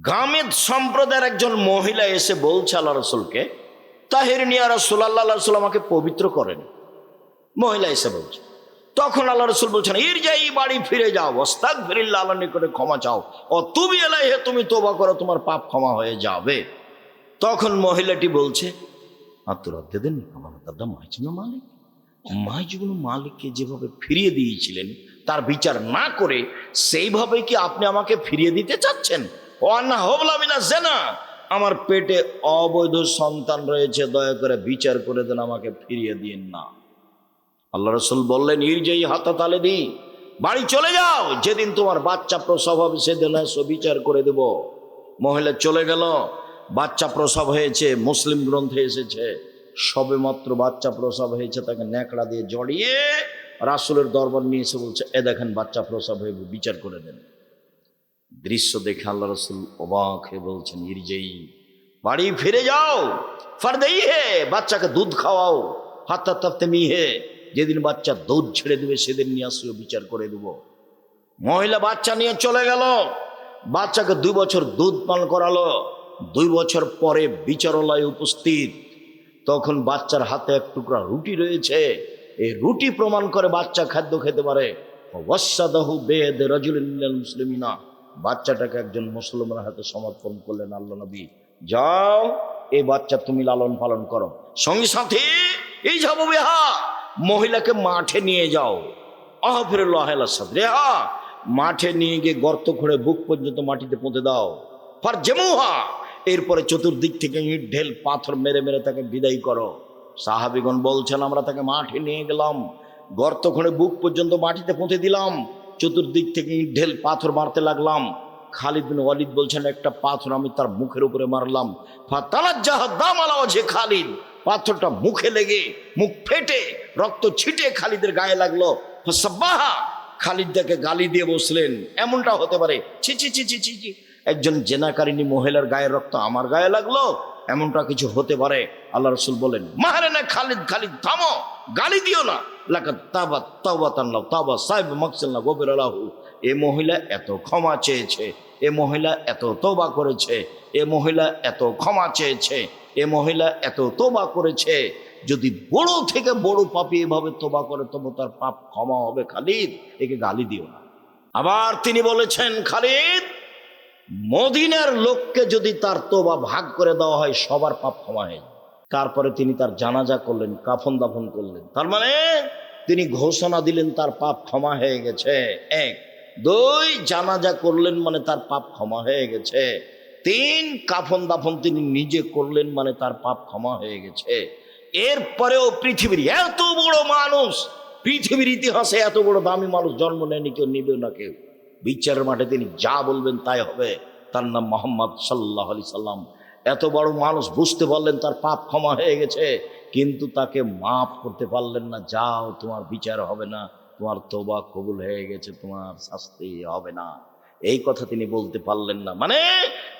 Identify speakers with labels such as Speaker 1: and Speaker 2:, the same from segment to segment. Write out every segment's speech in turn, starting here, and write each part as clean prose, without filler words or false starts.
Speaker 1: গামেদ সম্প্রদায়ের একজন মহিলা এসে বলছে আল্লাহ রসুলকে, তাহিরিনী ইয়া রাসূলুল্লাহ, আল্লাহ রসুল আমাকে পবিত্র করেন। মহিলা এসে বলছে, তখন আল্লাহ রসুল বলছেন, ইরজাই, বাড়ি ফিরে যাও, আস্তাগফিরুল্লাহ, আল্লাহর নিকটে ক্ষমা চাও, ও তুবি ইলাইহি, তুমি তওবা করো, তোমার পাপ ক্ষমা হয়ে যাবে। তখন মহিলাটি বলছে, আত্মরাদ্দেদিন আমার দাদা মাইজুবুল মালিক, মাইজুবুল মালিককে যেভাবে ফিরিয়ে দিয়েছিলেন তার বিচার না করে সেইভাবে কি আপনি আমাকে ফিরিয়ে দিতে চাচ্ছেন? ও আন্না হবলা মিনা জেনা, আমার পেটে অবৈধ সন্তান রয়েছে, দয়া করে বিচার করে দেন, আমাকে ফিরিয়ে দিন না। আল্লাহ রসুল বললেন, ইরজাই হাতা তালে দি, বাড়ি চলে যাও, যেদিন তোমার বাচ্চা প্রসব হবে সেদিন এসো, বিচার করে দেব। মহিলা চলে গেল, বাচ্চা প্রসব হয়েছে। মুসলিম গ্রন্থে এসেছে, সবে মাত্র বাচ্চা প্রসব হয়েছে, তাকে ন্যাকড়া দিয়ে জড়িয়ে রাসূলের দরবার নিয়ে এসে বলছে, এ দেখেন বাচ্চা প্রসব হয়ে, বিচার করে দেন। দৃশ্য দেখে আল্লাহ রসুল অবাক হয়ে বলছেন, ইরজাই, বাড়ি ফিরে যাও, ফারদেই হে, বাচ্চাকে দুধ খাওয়াও, হাত্তা তাফতেমি হে, যেদিন বাচ্চা দুধ ছেড়ে দেবে সেদিন নিয়ে আসিও, বিচার করে দেব। মহিলা বাচ্চা নিয়ে চলে গেল, বাচ্চাকে 2 বছর দুধ পান করালো। 2 বছর পরে বিচারালয়ে উপস্থিত, তখন বাচ্চার হাতে এক টুকরা রুটি রয়েছে। এই রুটি প্রমাণ করে বাচ্চা খাদ্য খেতে পারে। ওয়াসাদাহু বিয়াদি রাজুলিন মিনাল মুসলিমিনা, বাচ্চাটাকে একজন মুসলমানের হাতে সমর্পণ করলেন আল্লাহ নবী। যাও, এই বাচ্চা তুমি লালন পালন করো। সঙ্গে সাথে এই যাবো বেহা, মহিলাকে মাঠে নিয়ে যাও, আহফিরুল্লাহ সাদরিহা, মাঠে নিয়ে গিয়ে গর্ত করে বুক পর্যন্ত মাটিতে পুঁতে দাও। ফার জেমুহা, এরপরে চতুর্দিক থেকে ইট ঢেল পাথর মেরে মেরে তাকে বিদায় করো। সাহাবীগণ বলছেন, আমরা তাকে মাঠে নিয়ে গেলাম, গর্ত খুঁড়ে বুক পর্যন্ত মাটিতে পুঁতে দিলাম, চতুর্দিক থেকে ইট ঢেল পাথর মারতে লাগলাম। খালিদ বিন ওয়ালিদ বলছেন, একটা পাথর আমি তার মুখের উপরে মারলাম, ফাতালাজ্জাহা দাম আলা ওয়াজহি খালিদ, পাথরটা মুখে লেগে মুখ ফেটে রক্ত ছিটে খালিদের গায়ে লাগলো। ফাসাব্বাহা, খালিদ তাকে গালি দিয়ে বসলেন, এমনটা হতে পারে? ছি ছি ছি ছি ছি ছি, একজন জেনাকারিনী মহিলার গায়ের রক্ত আমার গায়ে লাগলো, এমনটা কিছু হতে পারে? আল্লাহ রসুল বলেন, মাহারে না খালিদ, খালিদ থামো, গালি দিও না, লাকাদ তাবাত তাওবাতান লাউ তাওবা সাইব মাকসাল্লাহ গফির লাহু, এ মহিলা এত ক্ষমা চেয়েছে, এ মহিলা এত তওবা করেছে, এ মহিলা এত ক্ষমা চেয়েছে, এ মহিলা এত তওবা করেছে। যদি বড় থেকে বড় পাপী এভাবে তওবা করে, তবে তার পাপ ক্ষমা হবে। খালিদ, একে গালি দিও না। আবার তিনি বলেছেন, খালিদ, মদিনার লোককে যদি তার তওবা ভাগ করে দেওয়া হয়, সবার পাপ ক্ষমা হয়ে যায়। তারপরে তিনি তার জানাজা করলেন, কাফন দাফন করলেন, তার মানে তিনি ঘোষণা দিলেন তার পাপ ক্ষমা হয়ে গেছে। 1, 2, জানাজা করলেন মানে তার পাপ ক্ষমা হয়ে গেছে। 3, কাফন দাফন তিনি নিজে করলেন মানে তার পাপ ক্ষমা হয়ে গেছে। এরপরেও পৃথিবীর এত বড় মানুষ, পৃথিবীর ইতিহাসে এত বড় দামি মানুষ জন্ম নেয়নি, কেউ নিবে না কেউ। বিচারের মাঠে তিনি যা বলবেন তাই হবে। তার নাম মুহাম্মদ সাল্লাল্লাহু আলাইহি সাল্লাম। এত বড় মানুষ বুঝতে পারলেন তার পাপ ক্ষমা হয়ে গেছে, কিন্তু তাকে মাফ করতে পারলেন না। যাও, তোমার বিচার হবে না, তোমার তওবা কবুল হয়ে গেছে, তোমার শাস্তি হবে না, এই কথা তিনি বলতে পারলেন না। মানে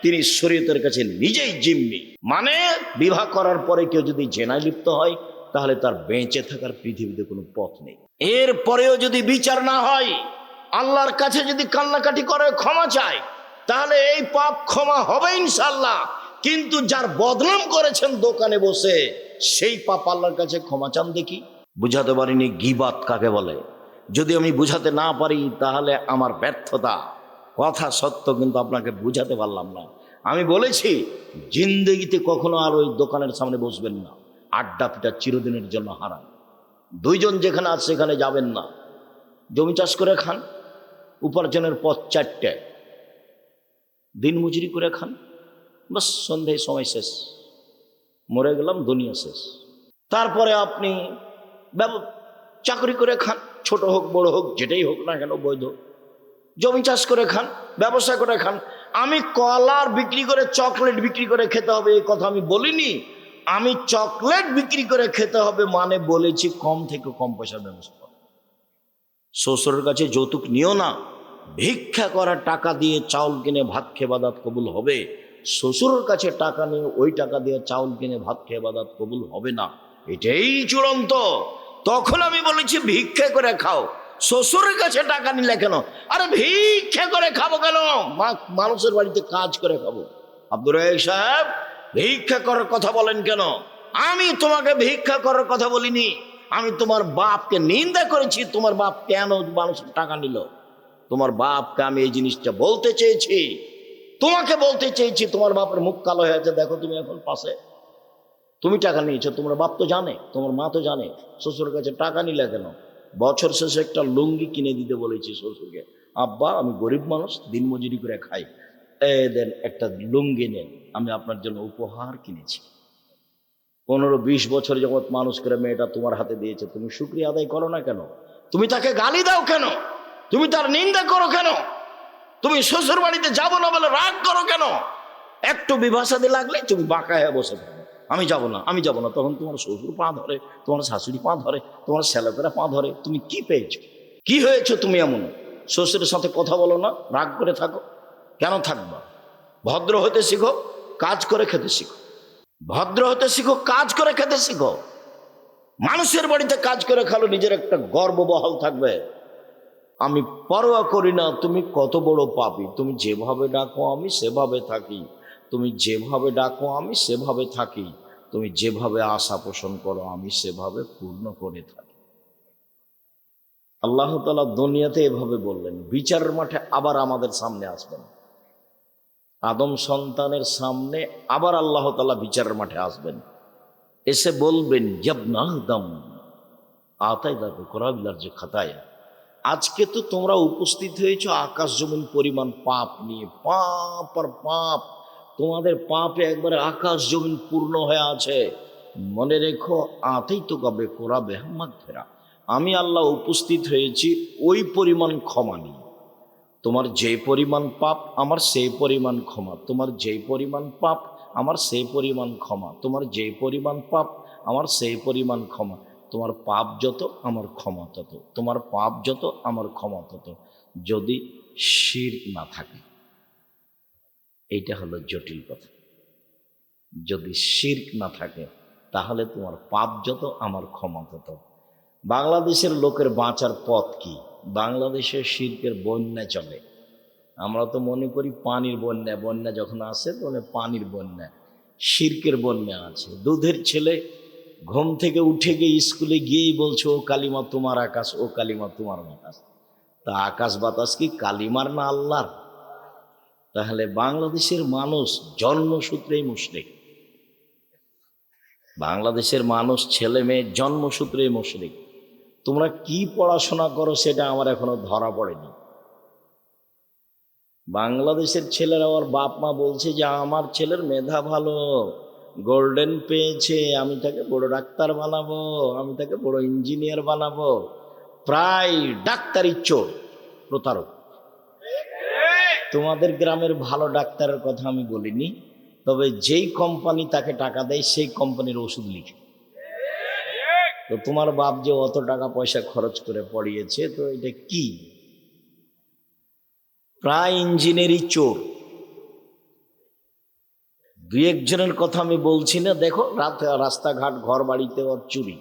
Speaker 1: তিনি শরীয়তের কাছে নিজেই জিম্মি। মানে বিবাহ করার পরে কেউ যদি জেনায় লিপ্ত হয়, তাহলে তার বেঁচে থাকার পৃথিবীতে কোনো পথ নেই। এরপরেও যদি বিচার না হয়, আল্লাহর কাছে যদি কান্নাকাটি করে ক্ষমা চায়, তাহলে এই পাপ ক্ষমা হবে ইনশাআল্লাহ। কিন্তু যার বদনাম করেছেন দোকানে বসে, সেই পাপ আল্লাহর কাছে ক্ষমা চান দেখি। বুঝাতে পারিনি গীবাত কাকে বলে। যদি আমি বুঝাতে না পারি, তাহলে আমার ব্যর্থতা। কথা সত্য, কিন্তু আপনাকে বুঝাতে পারলাম না। আমি বলেছি, জিন্দেগিতে কখনো আর ওই দোকানের সামনে বসবেন না, আড্ডা পিটা চিরদিনের জন্য হারান। 2 জন যেখানে আছে সেখানে যাবেন না। জমি চাষ করে খান, উপার্জনের পথ 4টে, দিন মজুরি করে খান, বাস সন্ধ্যায় সময় শেষ, মরে গেলাম, দুনিয়া শেষ। তারপরে আপনি চাকরি করে খান, ছোট হোক বড় হোক, যেটাই হোক না কেন বৈধ। জমি চাষ করে খান, ব্যবসা করে খান। আমি কলার বিক্রি করে, চকলেট বিক্রি করে খেতে হবে এই কথা আমি বলিনি। আমি চকলেট বিক্রি করে খেতে হবে মানে বলেছি কম থেকে কম পয়সার ব্যবস্থা করো। শ্বশুরের কাছে যৌতুক নিও না। ভিক্ষা করা টাকা দিয়ে চাউল কিনে ভাত খেয়ে বাদাত কবুল হবে, শ্বশুরের কাছে টাকা নিয়ে ওই টাকা দিয়ে চাউল কিনে ভাত খেয়ে বাদাত কবুল হবে না, এটাই চূড়ান্ত। তখন আমি বলেছি ভিক্ষা করে খাও। শ্বশুরের কাছে টাকা নিলে কেন? আরে ভিক্ষা করে খাবো কেন? মানুষের বাড়িতে কাজ করে খাবো। আব্দুর রাজ্জাক সাহেব, ভিক্ষা করার কথা বলেন কেন? আমি তোমাকে ভিক্ষা করার কথা বলিনি, আমি তোমার বাপকে নিন্দা করেছি। তোমার বাপ কেন মানুষের টাকা নিল? তোমার বাপকে আমি এই জিনিসটা বলতে চেয়েছি, তোমাকে বলতে চেয়েছি। তোমার বাপের মুখ কালো হয়ে আছে, দেখো তুমি এখন পাশে। তুমি টাকা নিয়েছো, তোমার বাপ তো জানে, তোমার মা তো জানে। শ্বশুরের কাছে টাকা নিলে কেন? বছর শেষে একটা লুঙ্গি কিনে দিতে বলেছি শ্বশুরকে। আব্বা, আমি গরিব মানুষ, দিনমজুরি করে খাই, দেন একটা লুঙ্গি নেন, আমি আপনার জন্য উপহার কিনেছি। 15-20 বছর যাবৎ মানুষ করে মেয়েটা তোমার হাতে দিয়েছে, তুমি শুকরিয়া আদায় করো না কেন? তুমি তাকে গালি দাও কেন? তুমি তার নিন্দা করো কেন? তুমি শ্বশুর বাড়িতে যাবো না বলে রাগ করো কেন? একটু বিভাষাদি লাগলে তুমি বাঁকা হয়ে বসে থাকো, আমি যাব না, আমি যাব না। তখন তোমার শ্বশুর পা ধরে, তোমার শাশুড়ি পা ধরে, তোমার শ্যালকেরা পা ধরে। তুমি কি পেয়েছো? কি হয়েছো তুমি এমন? শ্বশুরের সাথে কথা বলো না, রাগ করে থাকো, কেন থাকবা? ভদ্র হতে শিখো, কাজ করে খেতে শিখো। ভদ্র হতে শিখো, কাজ করে খেতে শিখো। মানুষের বাড়িতে কাজ করে খালো, নিজের একটা গর্ব বহাল থাকবে। আমি পরোয়া করি না তুমি কত বড় পাপী, তুমি যেভাবে ডাকো আমি সেভাবে থাকি, তুমি যেভাবে ডাকো আমি সেভাবে থাকি, তুমি যেভাবে আশা পোষণ করো আমি সেভাবে পূর্ণ করে থাকি। আল্লাহ তাআলা দুনিয়াতে এভাবে বললেন, বিচারের মাঠে আবার আমাদের সামনে আসবেন। আদম সন্তানের সামনে আবার আল্লাহ তাআলা বিচারের মাঠে আসবেন, এসে বলবেন, ইয়াবনা আদম আতাইনাকা কুরাবিলার যে খাতায়া। আজকে তো তোমরা উপস্থিত হয়েছ আকাশ জমিন পরিমাণ পাপ নিয়ে, পাপ আর পাপ। তোমাদের পাপে একবারে আকাশ জমিন পূর্ণ হয়ে আছে। মনে রেখো, আতেই তো কবে কোরাবে মাগফিরা, আমি আল্লাহ উপস্থিত হয়েছি ওই পরিমাণ ক্ষমা নিয়ে। তোমার যে পরিমাণ পাপ আমার সেই পরিমাণ ক্ষমা, তোমার যে পরিমাণ পাপ আমার সেই পরিমাণ ক্ষমা, তোমার যে পরিমাণ পাপ আমার সেই পরিমাণ ক্ষমা। তোমার পাপ যত আমার ক্ষমা তত, তোমার পাপ যত আমার ক্ষমা তত, যদি শিরক না থাকে। এইটা হলো জটিল কথা। যদি শিরক না থাকে তাহলে তোমার পাপ যত আমার ক্ষমা তত। বাংলাদেশের লোকের বাঁচার পথ কি? বাংলাদেশের শিরকের বন্যা চলে। আমরা তো মনে করি পানির বন্যা, বন্যা যখন আসে তখন পানির বন্যা। শিরকের বন্যা আছে। দুধের ছেলে ঘুম থেকে উঠে গিয়ে স্কুলে গিয়েই বলছে, ও কালিমা তোমার আকাশ, ও কালিমা তোমার বাতাস। তা আকাশ বাতাস কি কালিমার না আল্লাহর? তাহলে বাংলাদেশের মানুষ জন্মসূত্রেই মুশরিক। বাংলাদেশের মানুষ ছেলে মেয়ে জন্মসূত্রেই মুশরিক। তোমরা কি পড়াশোনা করো সেটা আমার এখনো ধরা পড়েনি। বাংলাদেশের ছেলেরা ওর বাপ মা বলছে যে আমার ছেলের মেধা ভালো, গোল্ডেন পেয়েছে, আমি তাকে বড় ডাক্তার বানাবো, আমি তাকে বড় ইঞ্জিনিয়ার বানাবো। প্রায় ডাক্তারি চোর, প্রতারক। তোমাদের গ্রামের ভালো ডাক্তারের কথা আমি বলিনি, তবে যেই কোম্পানি তাকে টাকা দেয় সেই কোম্পানির ওষুধ লিখে। তো তোমার বাপ যে অত টাকা পয়সা খরচ করে পড়িয়েছে, তো এটা কি? প্রায় ইঞ্জিনিয়ারি চোর। দুই একজনের কথা আমি বলছি না, দেখো রাস্তাঘাট ঘর বাড়িতে ওর চুরি।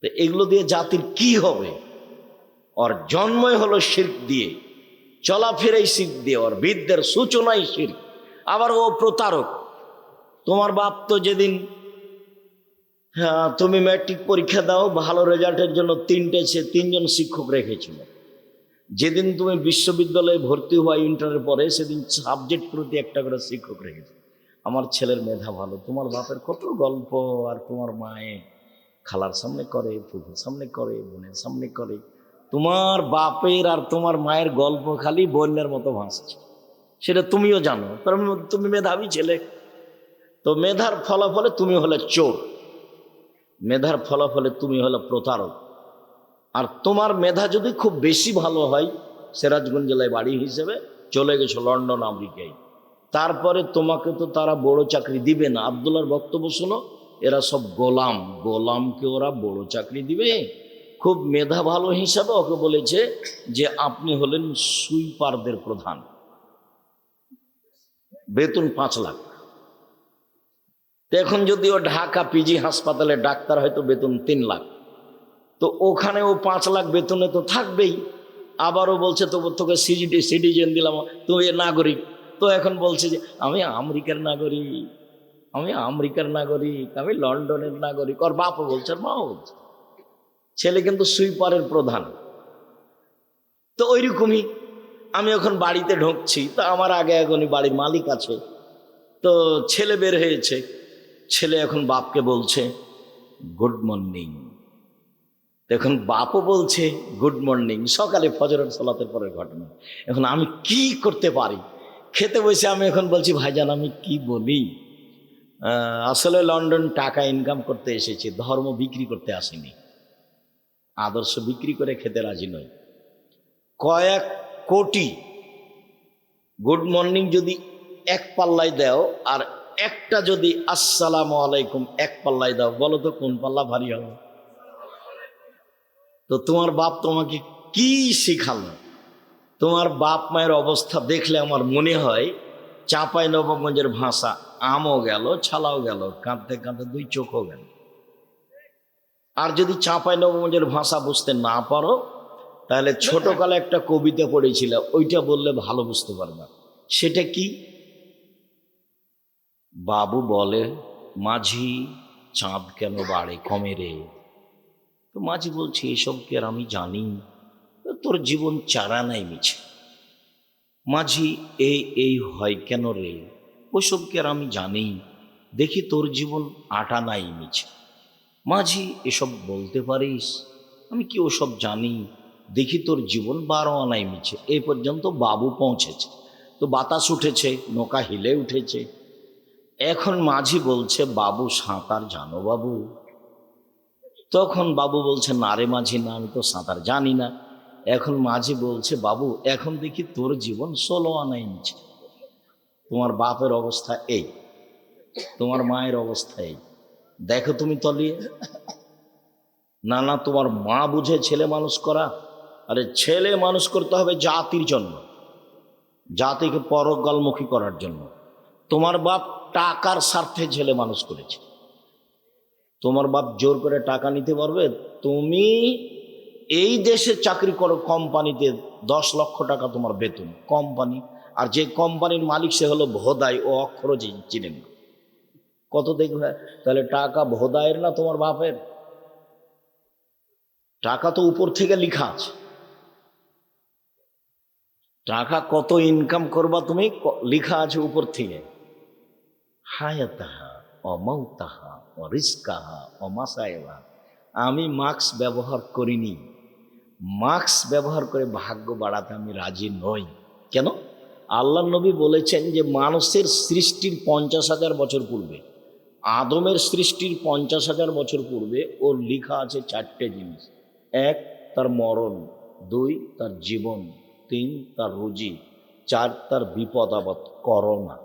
Speaker 1: তো এগুলো দিয়ে জাতির কি হবে? ওর জন্মই হলো শিরক দিয়ে, চলাফেরাই শিরক দিয়ে, ওর বিদ্যের সূচনাই শিরক। আবার ও প্রতারক। তোমার বাপ তো যেদিন তুমি ম্যাট্রিক পরীক্ষা দাও, ভালো রেজাল্টের জন্য 3জন শিক্ষক রেখেছিল। যেদিন তুমি বিশ্ববিদ্যালয়ে ভর্তি হওয়া ইন্টারের পরে, সেদিন সাবজেক্ট প্রতি একটা করে শিক্ষক রেখেছে। আমার ছেলের মেধা ভালো। তোমার বাপের কত গল্প, আর তোমার মায়ে খালার সামনে করে, ফুফুর সামনে করে, বোনের সামনে করে। তোমার বাপের আর তোমার মায়ের গল্প খালি বন্যার মতো ভাসছে, সেটা তুমিও জানো। তুমি মেধাবী ছেলে, তো মেধার ফলাফলে তুমি হলে চোর, মেধার ফলাফলে তুমি হলে প্রতারক। আর তোমার মেধা যদি খুব বেশি ভালো হয়, সিরাজগঞ্জ জেলায় বাড়ি হিসেবে চলে গেছো লন্ডন আমেরিকায়, তারপরে তোমাকে তো তারা বড় চাকরি দিবে না। আব্দুল্লাহর বক্তব্য শোনো, এরা সব গোলাম, গোলামকে ওরা বড় চাকরি দিবে? খুব মেধা ভালো হিসাবে ওকে বলেছে যে আপনি হলেন সুইপারদের প্রধান, বেতন 5 লাখ। এখন যদি ও ঢাকা পিজি হাসপাতালে ডাক্তার, হয়তো বেতন 3 লাখ। তো ওখানে ও 5 লাখ বেতনে তো থাকবেই, আবারও বলছে তো তোকে সিটিজেন দিলাম, তুই নাগরিক। তো এখন বলছে যে আমি আমেরিকার নাগরিক, আমি আমেরিকার নাগরিক, আমি লন্ডনের নাগরিক। ওর বাপও বলছে, আর মাও বলছে। ছেলে কিন্তু সুইপারের প্রধান। তো ওইরকমই আমি এখন বাড়িতে ঢুকছি, তো আমার আগে এখনই বাড়ির মালিক আছে। তো ছেলে বের হয়েছে, ছেলে এখন বাপকে বলছে গুড মর্নিং। এখন বাপও বলছে গুড মর্নিং, সকালে ফজরের সালাতের পরের ঘটনা। এখন আমি কি করতে পারি? খেতে বসে আমি এখন বলছি ভাইজান আমি কি বলি, আসলে লন্ডন টাকা ইনকাম করতে এসেছি, ধর্ম বিক্রি করতে আসিনি, আদর্শ বিক্রি করে খেতে রাজি নই। কয়েক কোটি গুড মর্নিং যদি এক পাল্লায় দাও, আর একটা যদি আসসালামু আলাইকুম এক পাল্লায় দাও, বলো তো কোন পাল্লা ভারী হবে? তো তোমার বাপ তোমাকে কি শিখালো? তোমার বাপ মায়ের অবস্থা দেখলে আমার মনে হয় চাঁপাইনবাবগঞ্জের ভাষা, আমও গেল ছালাও গেল, কাঁদতে কাঁদতে 2 চোখও গেল। আর যদি চাঁপাইনবাবগঞ্জের ভাষা বুঝতে না পারো, তাহলে ছোটকালে একটা কবিতা পড়েছিল, ওইটা বললে ভালো বুঝতে পারবা। সেটা কি? বাবু বলে মাঝি চাঁদ কেন বাড়ে কমে রে। তো মাঝি বলছে এসব কি আর আমি জানি, তোর জীবন চারা নাই মিছে। মাঝি এই হয় কেন রে, ওসব কি আর আমি জানি, দেখি তোর জীবন আটা নাই মিছে। মাঝি এসব বলতে পারিস, আমি কি ওসব জানি, দেখি তোর জীবন 12 আনাই মিছে। এই পর্যন্ত বাবু পৌঁছেছে। তো বাতাস উঠেছে, নৌকা হিলে উঠেছে। এখন মাঝি বলছে বাবু সাঁতার জানো বাবু? তখন বাবু বলছে না রে মাঝি, না আমি তো সাঁতার জানি না। এখন মাঝি বলছে বাবু এখন দেখি তোর জীবন 16 আনাই মিছে। তোমার বাপের অবস্থা এই, তোমার মায়ের অবস্থা এই, দেখো তুমি তলিয়ে। না না, তোমার মা বুঝে ছেলে মানুষ করা? আরে ছেলে মানুষ করতে হবে জাতির জন্য, জাতিকে পরকালমুখী করার জন্য। তোমার বাপ টাকার স্বার্থে ছেলে মানুষ করেছে। তোমার বাপ জোর করে টাকা নিতে পারবে? তুমি এই দেশে চাকরি করো কোম্পানিতে, 10 লক্ষ টাকা তোমার বেতন, কোম্পানি, আর যে কোম্পানির মালিক সে হলো ভোদাই, ও অক্ষরও চিনেন না। কত দেখবে? তাহলে টাকা ভোদাইয়ের না তোমার বাপের? টাকা তো উপর থেকে লিখা আছে, টাকা কত ইনকাম করবা তুমি লিখা আছে উপর থেকে। হায়াতাহা অমাউতাহা অরিস্কাহা অমাসায়বা। আমি মাস্ক ব্যবহার করিনি, মাস্ক ব্যবহার করে ভাগ্য বাড়াতে আমি রাজি নই। কেন? আল্লাহ নবী বলেছেন যে মানুষের সৃষ্টির 50,000 বছর পূর্বে, আদমের সৃষ্টির 50,000 বছর পূর্বে ওর লিখা আছে 4টে জিনিস। 1 তার মরণ, 2 তার জীবন, 3 তার রুজি, 4 তার বিপদ আপদ, করোনা।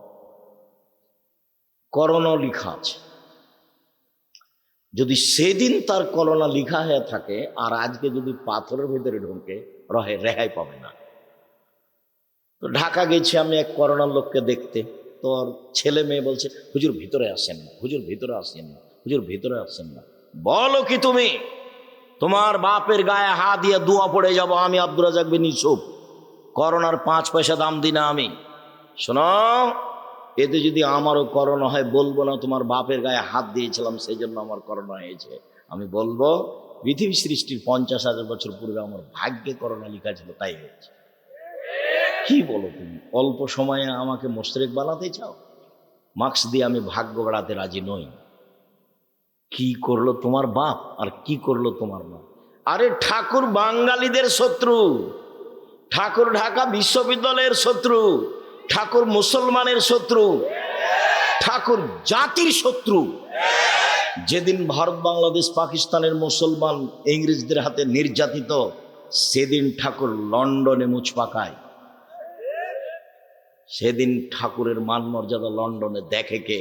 Speaker 1: করোনা লিখা আছে। যদি সেদিন তার করোনা লিখা হয়ে থাকে, আর আজকে যদি পাথরের ভিতরে ঢুকে রহে, রেহাই পাবে না। তো ঢাকা গেছি আমি এক করোনার লোককে দেখতে, তোর ছেলে মেয়ে বলছে হুজুর ভিতরে আসেন না, হুজুর ভিতরে আসেন না, হুজুর ভিতরে আসেন না। বলো কি তুমি? তোমার বাপের গায়ে হাত দিয়ে দোয়া পড়ে যাব আমি, আব্দুর রাজ্জাক বিন ইউসুফ। করোনার 5 পয়সা দাম দিই না আমি। শোনো, এতে যদি আমারও করোনা হয় বলবো না তোমার বাপের গায়ে হাত দিয়েছিলাম সেই জন্য আমার করোনা হয়েছে। আমি বলবো পৃথিবী সৃষ্টির 50,000 বছর পূর্বে আমার ভাগ্যে করোনা লেখা ছিল, তাই হয়েছে। কি বলো তুমি? অল্প সময়ে আমাকে মুশরিক বানাতে চাও? মাস্ক দিয়ে আমি ভাগ্য বাড়াতে রাজি নই। কি করলো তোমার বাপ আর কি করলো তোমার মা? আরে ঠাকুর বাঙালিদের শত্রু, ঠাকুর ঢাকা বিশ্ববিদ্যালয়ের শত্রু, ঠাকুর মুসলমানের শত্রু, ঠাকুর জাতির শত্রু। যেদিন ভারত বাংলাদেশ পাকিস্তানের মুসলমান ইংরেজদের হাতে নির্যাতিত, সেদিন ঠাকুর লন্ডনে মুছ পাকায়। সেদিন ঠাকুরের মান মর্যাদা লন্ডনে দেখে কে?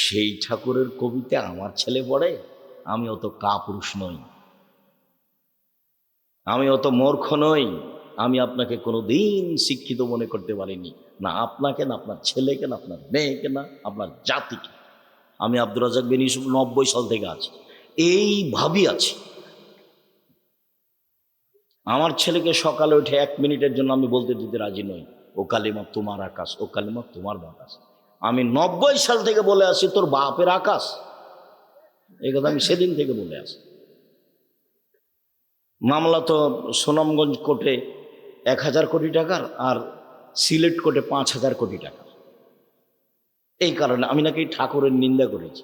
Speaker 1: সেই ঠাকুরের কবিতা আমার ছেলে পড়ে? আমি অত কাপুরুষ নই, আমি অত মূর্খ নই। আমি আপনাকে কোনোদিন শিক্ষিত মনে করতে পারিনি, না আপনাকে, না আপনার ছেলেকে, না আপনার মেয়েকে, না আপনার জাতিকে। আমি আব্দুর রাজ্জাক বিন ইউসুফ 90 সাল থেকে আছি, এইভাবেই আছি। আমার ছেলেকে সকালে উঠে 1 মিনিটের জন্য আমি বলতে দিতে রাজি নই, ও কালিমা তোমার আকাশ, ও কালিমা তোমার বাতাস। আমি 90 সাল থেকে বলে আসি তোর বাপের আকাশ, এই কথা আমি সেদিন থেকে বলে আসি। মামলা তো সুনামগঞ্জ কোর্টে 1000 কোটি টাকার, আর সিলেট কোর্টে 5000 কোটি টাকা। এই কারণে আমি নাকি ঠাকুরের নিন্দা করেছি,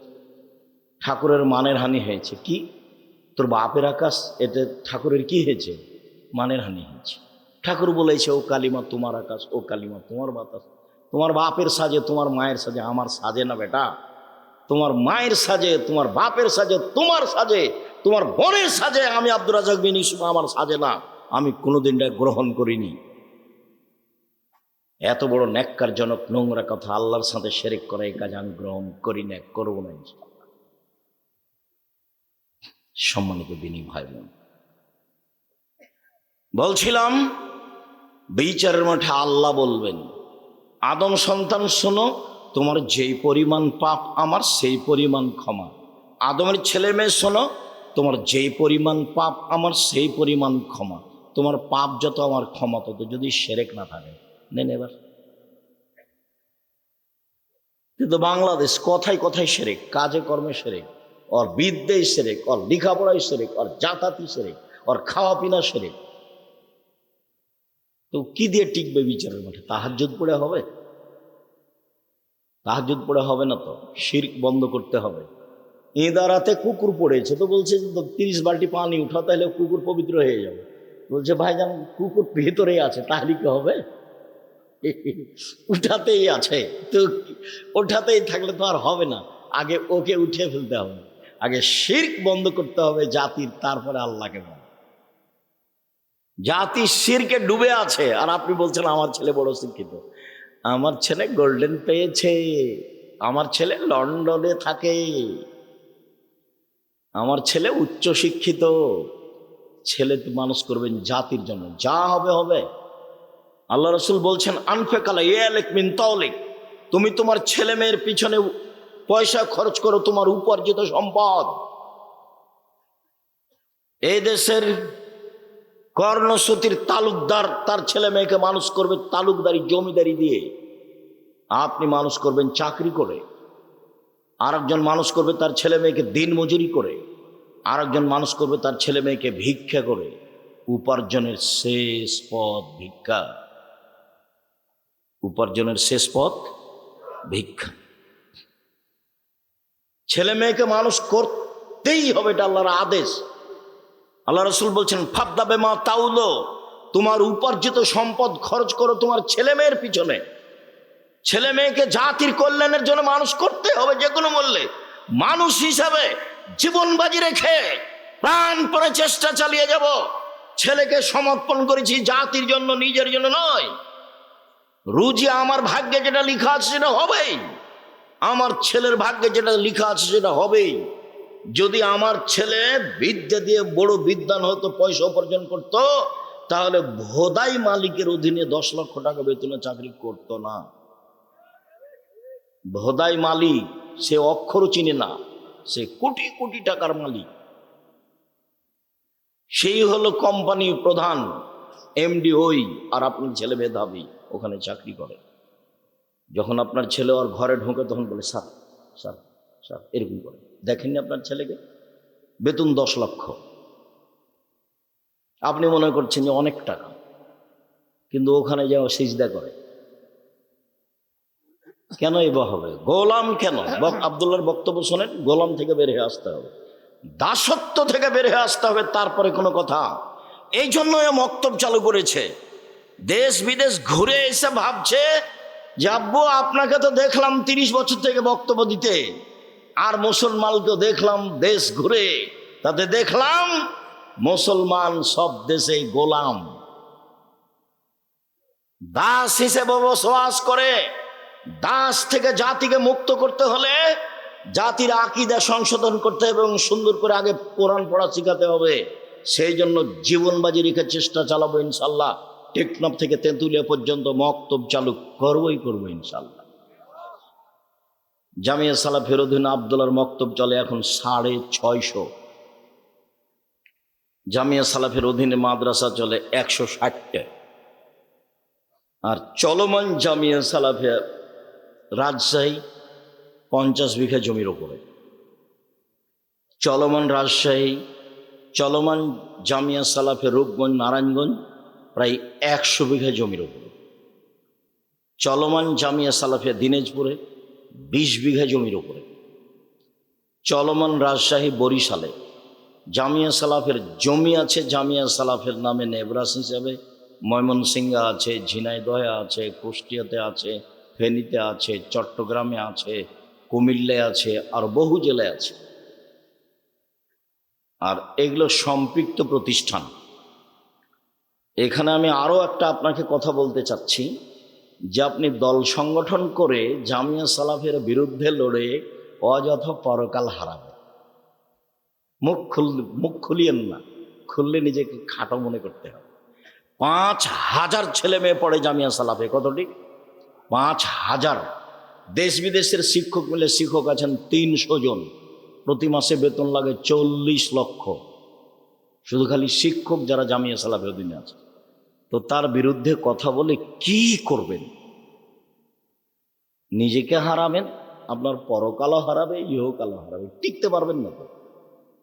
Speaker 1: ঠাকুরের মানের হানি হয়েছে। কি তোর বাপের আকাশ, এতে ঠাকুরের কি হয়েছে? মানের হানি হয়েছে। ঠাকুর বলেছে ও কালিমা তোমার আকাশ, ও কালিমা তোমার বাতাস। তোমার বাপের সাজে, তোমার মায়ের সাজে, আমার সাজে না বেটা। তোমার মায়ের সাজে, তোমার বাপের সাজে, তোমার সাজে, তোমার বোনের সাজে, আমি আব্দুর রাজ্জাক বিন ইউসুফ আমার সাজে না। আমি কোনোদিন এটা গ্রহণ করিনি। এত বড় ন্যাক্কারজনক নোংরা কথা, আল্লাহর সাথে শিরক করা, এই কাজ আমি গ্রহণ করি না, করবো না ইনশাআল্লাহ। সম্মানিত দিনী ভাই বোন, বলছিলাম বিচারের মাঠে আল্লাহ বলবেন, আদম সন্তান শোনো, তোমার যেই পরিমাণ পাপ আমার সেই পরিমাণ ক্ষমা। আদমের ছেলে মেয়ে শোনো, তোমার যেই পরিমাণ পাপ আমার সেই পরিমাণ ক্ষমা। তোমার পাপ যত আমার ক্ষমা তত, যদি শিরক না থাকে। নেন এবার। কিন্তু বাংলাদেশ কথায় কথায় শিরক, কাজে কর্মে শিরক, ওর বিদ্যেই শিরক, ওর লেখাপড়ায় শিরক, ওর জাতাতি শিরক, ওর খাওয়া পিনা শিরক। তো কি দিয়ে টিকবে বিচারের মাঠে? তাহাজ্জুদ পড়ে হবে? তাহাজ্জুদ পড়ে হবে না তো, শিরক বন্ধ করতে হবে। ইদারাতে কুকুর পড়েছে, তো বলছে 30 বালতি পানি উঠা, তাহলে কুকুর পবিত্র হয়ে যাবে। বলছে ভাইজান কুকুর ভেতরেই আছে, তাহলে কি হবে? উঠাতেই আছে, তো ওঠাতেই থাকলে তো আর হবে না। আগে ওকে উঠে ফেলতে হবে, আগে শিরক বন্ধ করতে হবে জাতির, তারপরে আল্লাহকে বল। জাতি শিরকে ডুবে আছে, আর আপনি বলছেন আমার ছেলে বড় শিক্ষিত। আমার ছেলে গোল্ডেন পেয়েছে, আমার ছেলে লন্ডনে থাকে, আমার ছেলে উচ্চ শিক্ষিত। ছেলে তো মানুষ করবেন জাতির জন্য, যা হবে হবে। আল্লাহ রসুল বলছেন আনফেকালা ইয়ালিক মিন তাওলিক, তুমি তোমার ছেলে মেয়ের পিছনে পয়সা খরচ করো, তোমার উপার্জিত সম্পদ। এই দেশের কর্ণসূতির তালুকদার তার ছেলে মেয়েকে মানুষ করবে তালুকদারি জমিদারি দিয়ে, আপনি মানুষ করবেন চাকরি করে। আরেকজন মানুষ করবে তার ছেলে মেয়েকে দিন মজুরি করে, আরেকজন মানুষ করবে তার ছেলে মেয়েকে ভিক্ষা করে। উপার্জনের শেষ পথ ভিক্ষা, উপার্জনের শেষ পথ ভিক্ষা। ছেলে মেয়েকে মানুষ করতেই হবে, এটা আল্লাহর আদেশ। আল্লাহ রসুল বলছেন ফাদ্দা বেমা তাউলো, তোমার উপার্জিত সম্পদ খরচ করো তোমার ছেলে মেয়ের পিছনে। ছেলে মেয়েকে জাতির কল্যাণের জন্য মানুষ করতে হবে যে কোনো মূল্যে। মানুষ হিসাবে জীবন বাজি রেখে প্রাণপণে চেষ্টা চালিয়ে যাব। ছেলেকে সমর্পণ করেছি জাতির জন্য, নিজের জন্য নয়। রুজি আমার ভাগ্যে যেটা লেখা আছে সেটা হবেই, আমার ছেলের ভাগ্যে যেটা লেখা আছে সেটা হবেই। যদি আমার ছেলে বিদ্যা দিয়ে বড় বিদ্বান হতো, পয়সা উপার্জন করত, তাহলে ভোদাই মালিকের অধীনে 10 লক্ষ টাকা বেতনে চাকরি করতো না। ভোদাই মালিক সে অক্ষরও চিনে না, সে কোটি কোটি টাকার মালিক। সেই হলো কোম্পানির প্রধান, এমডি ওই, আর আপনার ছেলে মেধাবী ওখানে চাকরি করে। যখন আপনার ছেলে ওর ঘরে ঢোকে তখন বলে স্যার স্যার স্যার, এরকম করে। দেখেননি আপনার ছেলেকে? বেতন 10 লক্ষ। আপনি মনে করছেন যে অনেক টাকা, কিন্তু ওখানে যে সিজদা করে। কেন এবার হবে? গোলাম কেন? আব্দুল্লাহর বক্তব্য শোনেন, গোলাম থেকে বের হয়ে আসতে হবে, দাসত্ব থেকে বের হয়ে আসতে হবে, তারপরে কোনো কথা। এই জন্য মক্তব চালু করেছে। দেশ বিদেশ ঘুরে এসে ভাবছে যে আব্বু আপনাকে তো দেখলাম 30 বছর থেকে বক্তব্য দিতে, আর মুসলমানকে দেখলাম দেশ ঘুরে, তাতে দেখলাম মুসলমান সব দেশে গোলাম, দাস হিসেবে বসবাস করে। দাস থেকে জাতিকে মুক্ত করতে হলে জাতির আকীদা সংশোধন করতে হবে এবং সুন্দর করে আগে কোরআন পড়া শিখাতে হবে। সেই জন্য জীবন বাজি রেখে চেষ্টা চালাবো ইনশাল্লাহ। টেকনাফ থেকে তেঁতুলিয়া পর্যন্ত মক্তব চালু করবো ইনশাল্লাহ। জামিয়া সালাফির অধীনে আব্দুল্লাহর মক্তব চলে এখন 650। জামিয়া সালাফের অধীনে মাদ্রাসা চলে 160টা, আর চলমান জামিয়া সালাফে রাজশাহী 50 বিঘা জমির ওপরে, চলমান জামিয়া সালাফে রূপগঞ্জ নারায়ণগঞ্জ প্রায় 100 বিঘা জমির ওপরে, চলমান জামিয়া সালাফে দিনাজপুরে 20 বিঘা জমির ওপরে, চলমান রাজশাহী বরিশালে জামিয়া সালাফের জমি আছে, জামিয়া সালাফের নামে নেবরাস হিসাবে ময়মনসিংহে আছে, ঝিনাইদহে আছে, কুষ্টিয়াতে আছে, ফেনীতে আছে, চট্টগ্রামে আছে, কুমিল্লায় আছে, আর বহু জেলায় আছে। আর এগুলো সম্পৃক্ত প্রতিষ্ঠান। এখানে আমি আরও একটা আপনাকে কথা বলতে চাচ্ছি যে আপনি দল সংগঠন করে জামিয়া সালাফের বিরুদ্ধে লড়ে অযথা পরকাল হারাবে। মুখ খুলিয়েন না, খুললে নিজেকে খাটো মনে করতে হবে। 5000 ছেলে মেয়ে পড়ে জামিয়া সালাফে। কতটি? 5000। দেশ বিদেশের শিক্ষক মিলে শিক্ষক আছেন 300 জন, প্রতি মাসে বেতন লাগে 40 লক্ষ, শুধু খালি শিক্ষক যারা জামিয়া সালাফের অধীনে আছে। তো তার বিরুদ্ধে কথা বলে কি করবেন? নিজেকে হারাবেন, আপনার পরকালও হারাবে, ইহকালও হারাবে, টিকতে পারবেন না তো।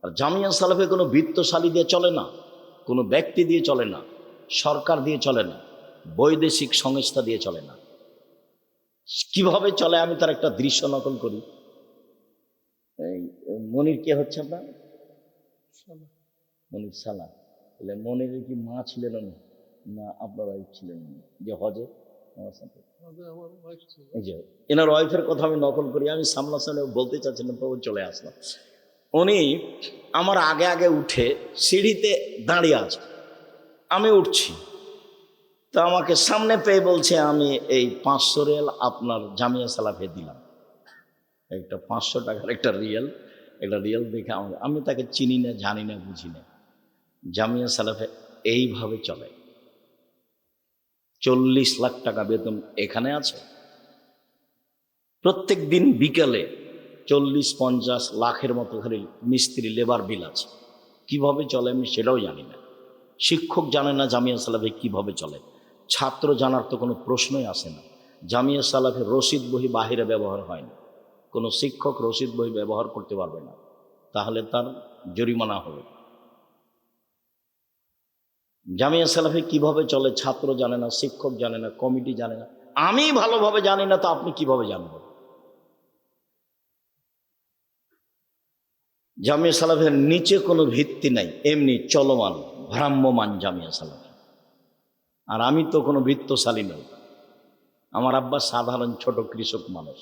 Speaker 1: আর জামিয়া সালাফে কোনো বিত্তশালী দিয়ে চলে না, কোনো ব্যক্তি দিয়ে চলে না, সরকার দিয়ে চলে না, বৈদেশিক সংস্থা দিয়ে চলে না। কিভাবে চলে আমি তার একটা দৃশ্য নকল করি। মনির কে হচ্ছে আপনার? মনির সালা। মনির কি মা ছিলেন না আপনার ওয়াইফ ছিলেন যে হজে আমার সাথে? এই যে এনার ওয়াইফের কথা আমি নকল করি, আমি সামনাসামনি বলতে চাচ্ছিলাম তো চলে আসলাম। উনি আমার আগে আগে উঠে সিঁড়িতে দাঁড়িয়ে আছে, আমি উঠছি, তো আমাকে সামনে পেয়ে বলছে আমি এই 500 রিয়াল আপনার জামিয়া সালাফে দিলাম। একটা 500 টাকার একটা রিয়াল দেখে আমি তাকে চিনি না, জানি না, বুঝি না। জামিয়া সালাফে এইভাবে চলে। 40 লাখ টাকা বেতন এখানে আছে। প্রত্যেক দিন বিকালে 40-50 লাখের মতো খালি মিস্ত্রি লেবার বিল আছে। কিভাবে চলে আমি সেটাও জানি না। শিক্ষক জানে না জামিয়া সালাফে কিভাবে চলে, ছাত্র জানার তো কোনো প্রশ্নই আসে না। জামিয়া সালাফের রসিদ বই বাহিরে ব্যবহার হয় না, কোনো শিক্ষক রসিদ বই ব্যবহার করতে পারবে না, তাহলে তার জরিমানা হবে। জামিয়া সালাফে কিভাবে চলে ছাত্র জানে না, শিক্ষক জানে না, কমিটি জানে না, আমি ভালোভাবে জানি না, তো আপনি কিভাবে জানবেন? জামিয়া সালাফের নিচে কোনো ভিত্তি নাই, এমনি চলমান ভ্রাম্যমান জামিয়া সালাফ। আর আমি তো কোনো বৃত্তশালী নই। আমার আব্বা সাধারণ ছোট কৃষক মানুষ,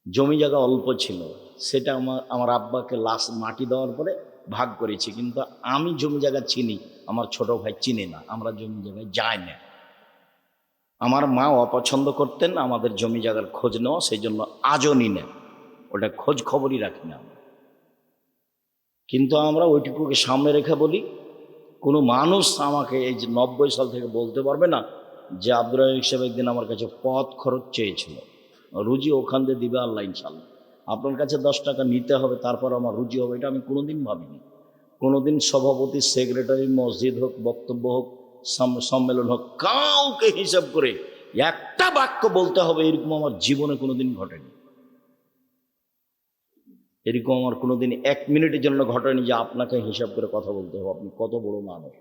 Speaker 1: জমি জায়গা অল্প ছিল, সেটা আমার আব্বাকে মাটি দেওয়ার পরে ভাগ করেছি। কিন্তু আমি জমি জায়গা চিনি, আমার ছোট ভাই চিনে না, আমরা জমি জায়গায় যাই না। আমার মা অপছন্দ করতেন আমাদের জমি জায়গার খোঁজ নেওয়া, সেই জন্য আজও নি না, ওটা খোঁজ খবরই রাখি না। কিন্তু আমরা ওইটুকুকে সামনে রেখে বলি, কোনো মানুষ আমাকে এই যে 90 সাল থেকে বলতে পারবে না যে আব্দুর রাজ্জাক সাহেব একদিন আমার কাছে পথ খরচ চেয়েছিল, রুজি ওখান দিয়ে দিবে আল্লাহ ইনশাল্লাহ। আপনার কাছে 10 টাকা নিতে হবে তারপর আমার রুজি হবে, এটা আমি কোনোদিন ভাবিনি। কোনোদিন সভাপতি, সেক্রেটারি, মসজিদ হোক, বক্তব্য হোক, সম্মেলন হোক, কাউকে হিসাব করে একটা বাক্য বলতে হবে এরকম আমার জীবনে কোনোদিন ঘটেনি। এরকম আমার কোনোদিন 1 মিনিটের জন্য ঘটেনি যে আপনাকে হিসাব করে কথা বলতে হবে। আপনি কত বড় মানুষ।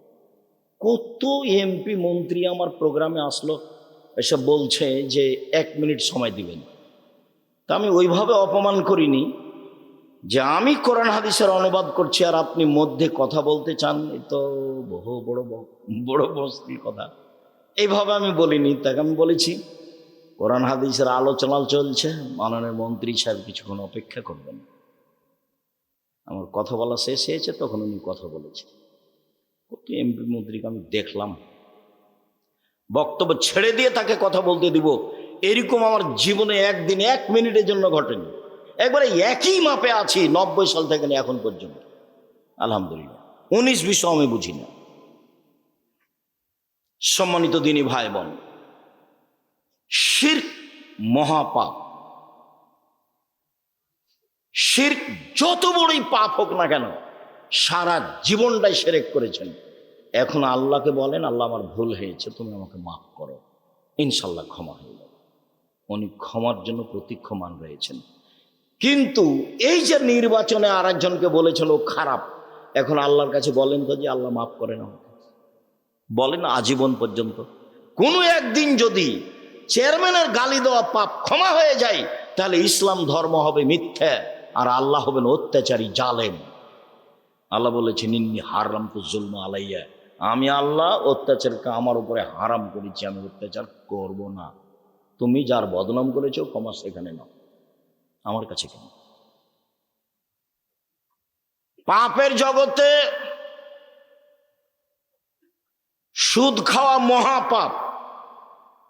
Speaker 1: কত এমপি মন্ত্রী আমার প্রোগ্রামে আসলো, এসব বলছে যে 1 মিনিট সময় দিবেন। তা আমি ওইভাবে অপমান করিনি যে আমি কোরআন হাদিসের অনুবাদ করছি আর আপনি মধ্যে কথা বলতে চান, এ তো বহু বড় মুশকিল কথা। এইভাবে আমি বলিনি। তাকে আমি বলেছি কোরআন হাদিসের আলোচনা চলছে, মাননীয় মন্ত্রী সাহেব কিছুক্ষণ অপেক্ষা করবেন। আমার কথা বলা শেষ হয়েছে, তখন উনি কথা বলেছে। কত এমপি মন্ত্রীকে আমি দেখলাম, বক্তব্য ছেড়ে দিয়ে তাকে কথা বলতে দিব, এরকম আমার জীবনে একদিন 1 মিনিটের জন্য ঘটেনি। একবারে একই মাপে আছি 90 সাল থেকে এখন পর্যন্ত, আলহামদুলিল্লাহ। 19-20 আমি বুঝি না। সম্মানিত দিনী ভাই বোন, শিরক মহাপাপ। শিরক যত বড়ই পাপ হোক না কেন, সারা জীবনটাই শিরক করেছেন। এখন আল্লাহকে বলেন, আল্লাহ আমার ভুল হয়েছে, তুমি আমাকে মাফ করো, ইনশাল্লাহ ক্ষমা হয়ে যাবে। উনি ক্ষমার জন্য প্রতীক্ষমান রয়েছেন। কিন্তু এই যে নির্বাচনে আর একজনকে বলেছিল খারাপ, এখন আল্লাহর কাছে বলেন তো যে আল্লাহ মাফ করেন আমাকে, বলেন আজীবন পর্যন্ত। কোনো একদিন যদি চেয়ারম্যানের গালি দেওয়া পাপ ক্ষমা হয়ে যায়, তাহলে ইসলাম ধর্ম হবে মিথ্যা আর আল্লাহ হবেন অত্যাচারী, জালেম। আল্লাহ বলেছেন ইন্নী হারামতু যুলমা আলাইয়া, আমি আল্লাহ অত্যাচারকে আমার উপরে হারাম করেছি, আমি অত্যাচার করব না। তুমি যার বদনাম করেছো ক্ষমা সেখানে নাও, আমার কাছে কেন? পাপের জগতে সুদ খাওয়া মহাপাপ।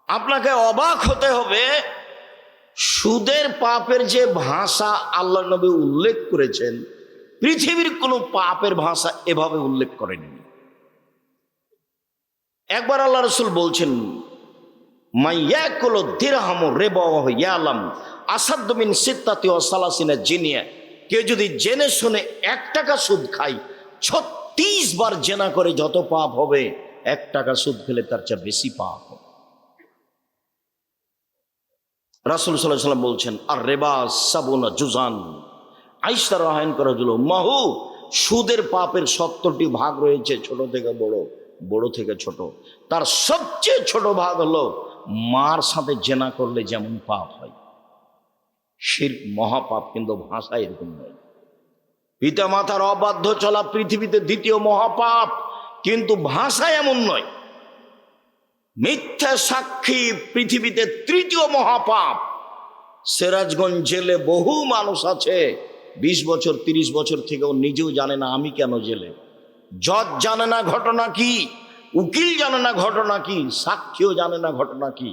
Speaker 1: আপনাকে অবাক হতে হবে, সুদের পাপের যে ভাষা আল্লাহ নবী উল্লেখ করেছেন, পৃথিবীর কোনো পাপের ভাষা এভাবে উল্লেখ করেনি। একবার আল্লাহ রাসূল বলছেন, মাইয়াকুলু দিরহামু রিবাহু ইয়ালাম আসাদ্দু মিন সিত্তাতি ওয়া সালাসিনা জিনিয়া। কেউ যদি জেনে শুনে 1 টাকা সুদ খায়, 36 বার জেনা করে যত পাপ হবে, 1 টাকা সুদ খেলে তার চেয়ে বেশি পাপ হবে। রাসূল সাল্লাল্লাহু আলাইহি ওয়াসাল্লাম বলছেন, আর রিবা সাবুনা জুজান। আয়েশা রাদিয়াল্লাহু আনহা মাহু, সুদের পাপের 70টি ভাগ রয়েছে, ছোট থেকে বড়, বড় থেকে ছোট। তার সবচেয়ে ছোট ভাগ হলো মার সাথে জেনা করলে যেমন পাপ হয়। শিরক মহাপাপ, কিন্তু ভাষা এরকম নয়। পিতা মাতার অবাধ্য চলা পৃথিবীতে 2য় মহাপাপ, কিন্তু ভাষা এমন নয়। মিথ্যা সাক্ষী পৃথিবীতে 3য় মহাপাপ। সিরাজগঞ্জ জেলে বহু মানুষ আছে, 20 বছর 30 বছর থেকেও নিজেও জানে না আমি কেন জেলে। জজ জানে না ঘটনা কি, উকিল জানে না ঘটনা কি, সাক্ষীও জানে না ঘটনা কি।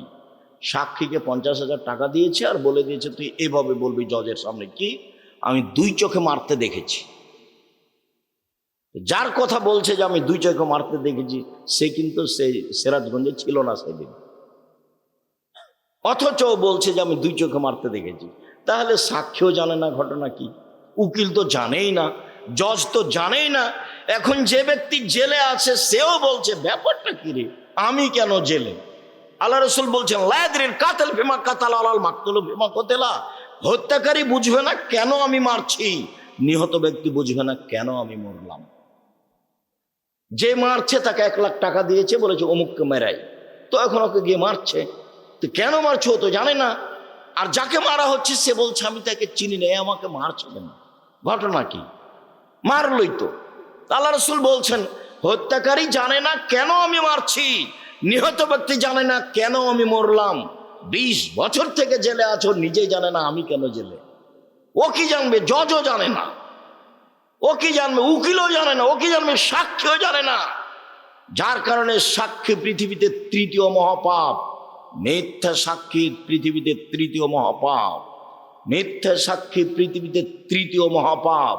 Speaker 1: সাক্ষীকে 50,000 টাকা দিয়েছে আর বলে দিয়েছে তুই এভাবে বলবি জজের সামনে। কি? আমি 2 চোখে মারতে দেখেছি। যার কথা বলছে যে আমি 2 চোখে মারতে দেখেছি, সে কিন্তু সে সিরাজগঞ্জে ছিল না সেদিন, অথচ বলছে যে আমি 2 চোখে মারতে দেখেছি। তাহলে সাক্ষীও জানে না ঘটনা কি, উকিল তো জানেই না, জজ তো জানেই না। এখন যে ব্যক্তি জেলে আছে সেও বলছে ব্যাপারটা কি রে, আমি কেন জেলে? আল্লাহ রাসূল বলছেন, লা ইয়াদরিল কাতিল বিমা কাতালা আলাল মাকতুল বিমা কুতিলা। হত্যাকারী বুঝবে না কেন আমি মারছি, নিহত ব্যক্তি বুঝবে না কেন আমি মরলাম। যে মারছে তাকে 1 লাখ টাকা দিয়েছে, বলেছে অমুককে মেরাই, তো এখন ওকে গিয়ে মারছে, তো কেন মারছো তো জানে না। আর যাকে মারা হচ্ছে সে বলছে আমি তাকে চিনি না, আমাকে মারছে কেন, ঘটনা কি? মারলই তো। আল্লাহ রাসূল বলছেন হত্যাকারী জানে না কেন আমি মারছি, নিহত ব্যক্তি জানে না কেন আমি মরলাম। 20 বছর থেকে জেলে আছো, নিজেই জানে না আমি কেন জেলে। ও কি জানবে? জজও জানে না। ও কি জানবে? উকিলও জানে না। ও কি জানবে? সাক্ষীও জানে না। যার কারণে সাক্ষী পৃথিবীতে 3য় মহাপাপ। মিথ্যা সাক্ষী পৃথিবীতে 3য় মহাপাপ। মিথ্যা সাক্ষী পৃথিবীতে 3য় মহাপাপ।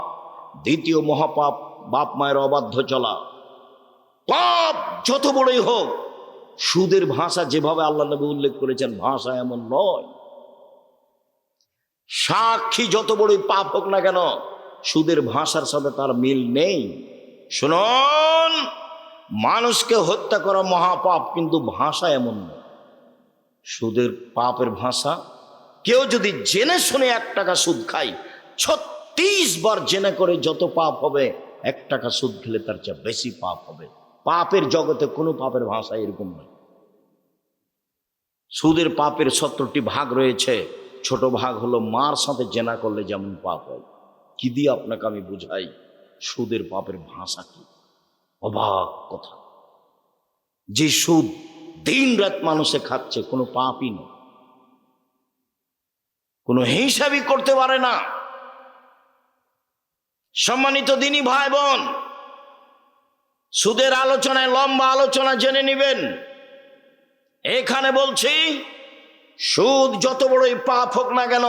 Speaker 1: 2য় মহাপাপ বাপ মায়ের অবাধ্য চলা। পাপ যত বড়ই হোক, সুদের ভাষা যেভাবে আল্লাহ নবী উল্লেখ করেছেন ভাষা এমন নয়। সাক্ষী যত বড়ই পাপ হোক না কেন, সুদের ভাষার সাথে তার মিল নেই। শুনুন, মানুষকে হত্যা করা মহাপাপ, কিন্তু ভাষা এমন নয়। সুদের পাপের ভাষা, কেউ যদি জেনে শুনে 1 টাকা সুদ খায়, 36 বার জেনে করে যত পাপ হবে, 1 টাকা সুদ খেলে তার চেয়ে বেশি পাপ হবে। পাপের জগতে কোনো পাপের ভাষা এরকম নয়। সুদের পাপের 70টি ভাগ রয়েছে। ছোট ভাগ হলো মার সাথে জেনা করলে যেমন পাপ হয়। কি দিয়ে আপনাকে আমি বুঝাই সুদের পাপের ভাষা কি? অবাক কথা, যে সুদ দিন রাত মানুষে খাচ্ছে, কোনো পাপই নেই, কোনো হিসাবই করতে পারে না। সম্মানিত দিনী ভাই বোন, সুদের আলোচনায় লম্বা আলোচনা জেনে নেবেন। এখানে বলছি, সুদ যত বড়ই পাপ হোক না কেন,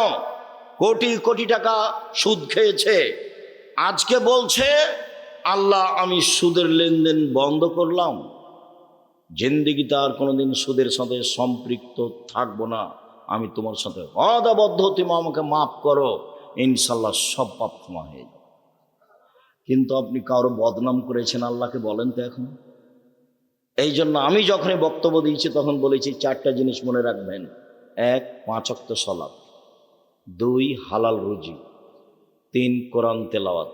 Speaker 1: কোটি কোটি টাকা সুদ খেয়েছে, আজকে বলছে আল্লাহ আমি সুদের লেনদেন বন্ধ করলাম, জিন্দেগিতে আর কোনোদিন সুদের সাথে সম্পৃক্ত থাকবো না, আমি তোমার সাথে ওয়াদাবদ্ধ, তুমি আমাকে মাফ করো, ইনশাল্লাহ সব পাপ ক্ষমা হয়ে যাবে। কিন্তু আপনি কারো বদনাম করেছেন আল্লাহকে বলেন তো এখন? এই জন্য আমি যখনই বক্তব্য দিয়েছি তখন বলেছি 4টা জিনিস মনে রাখবেন। 1, 5 ওয়াক্ত সালাত, 2, হালাল রুজি, 3, কোরআন তেলাওয়াত,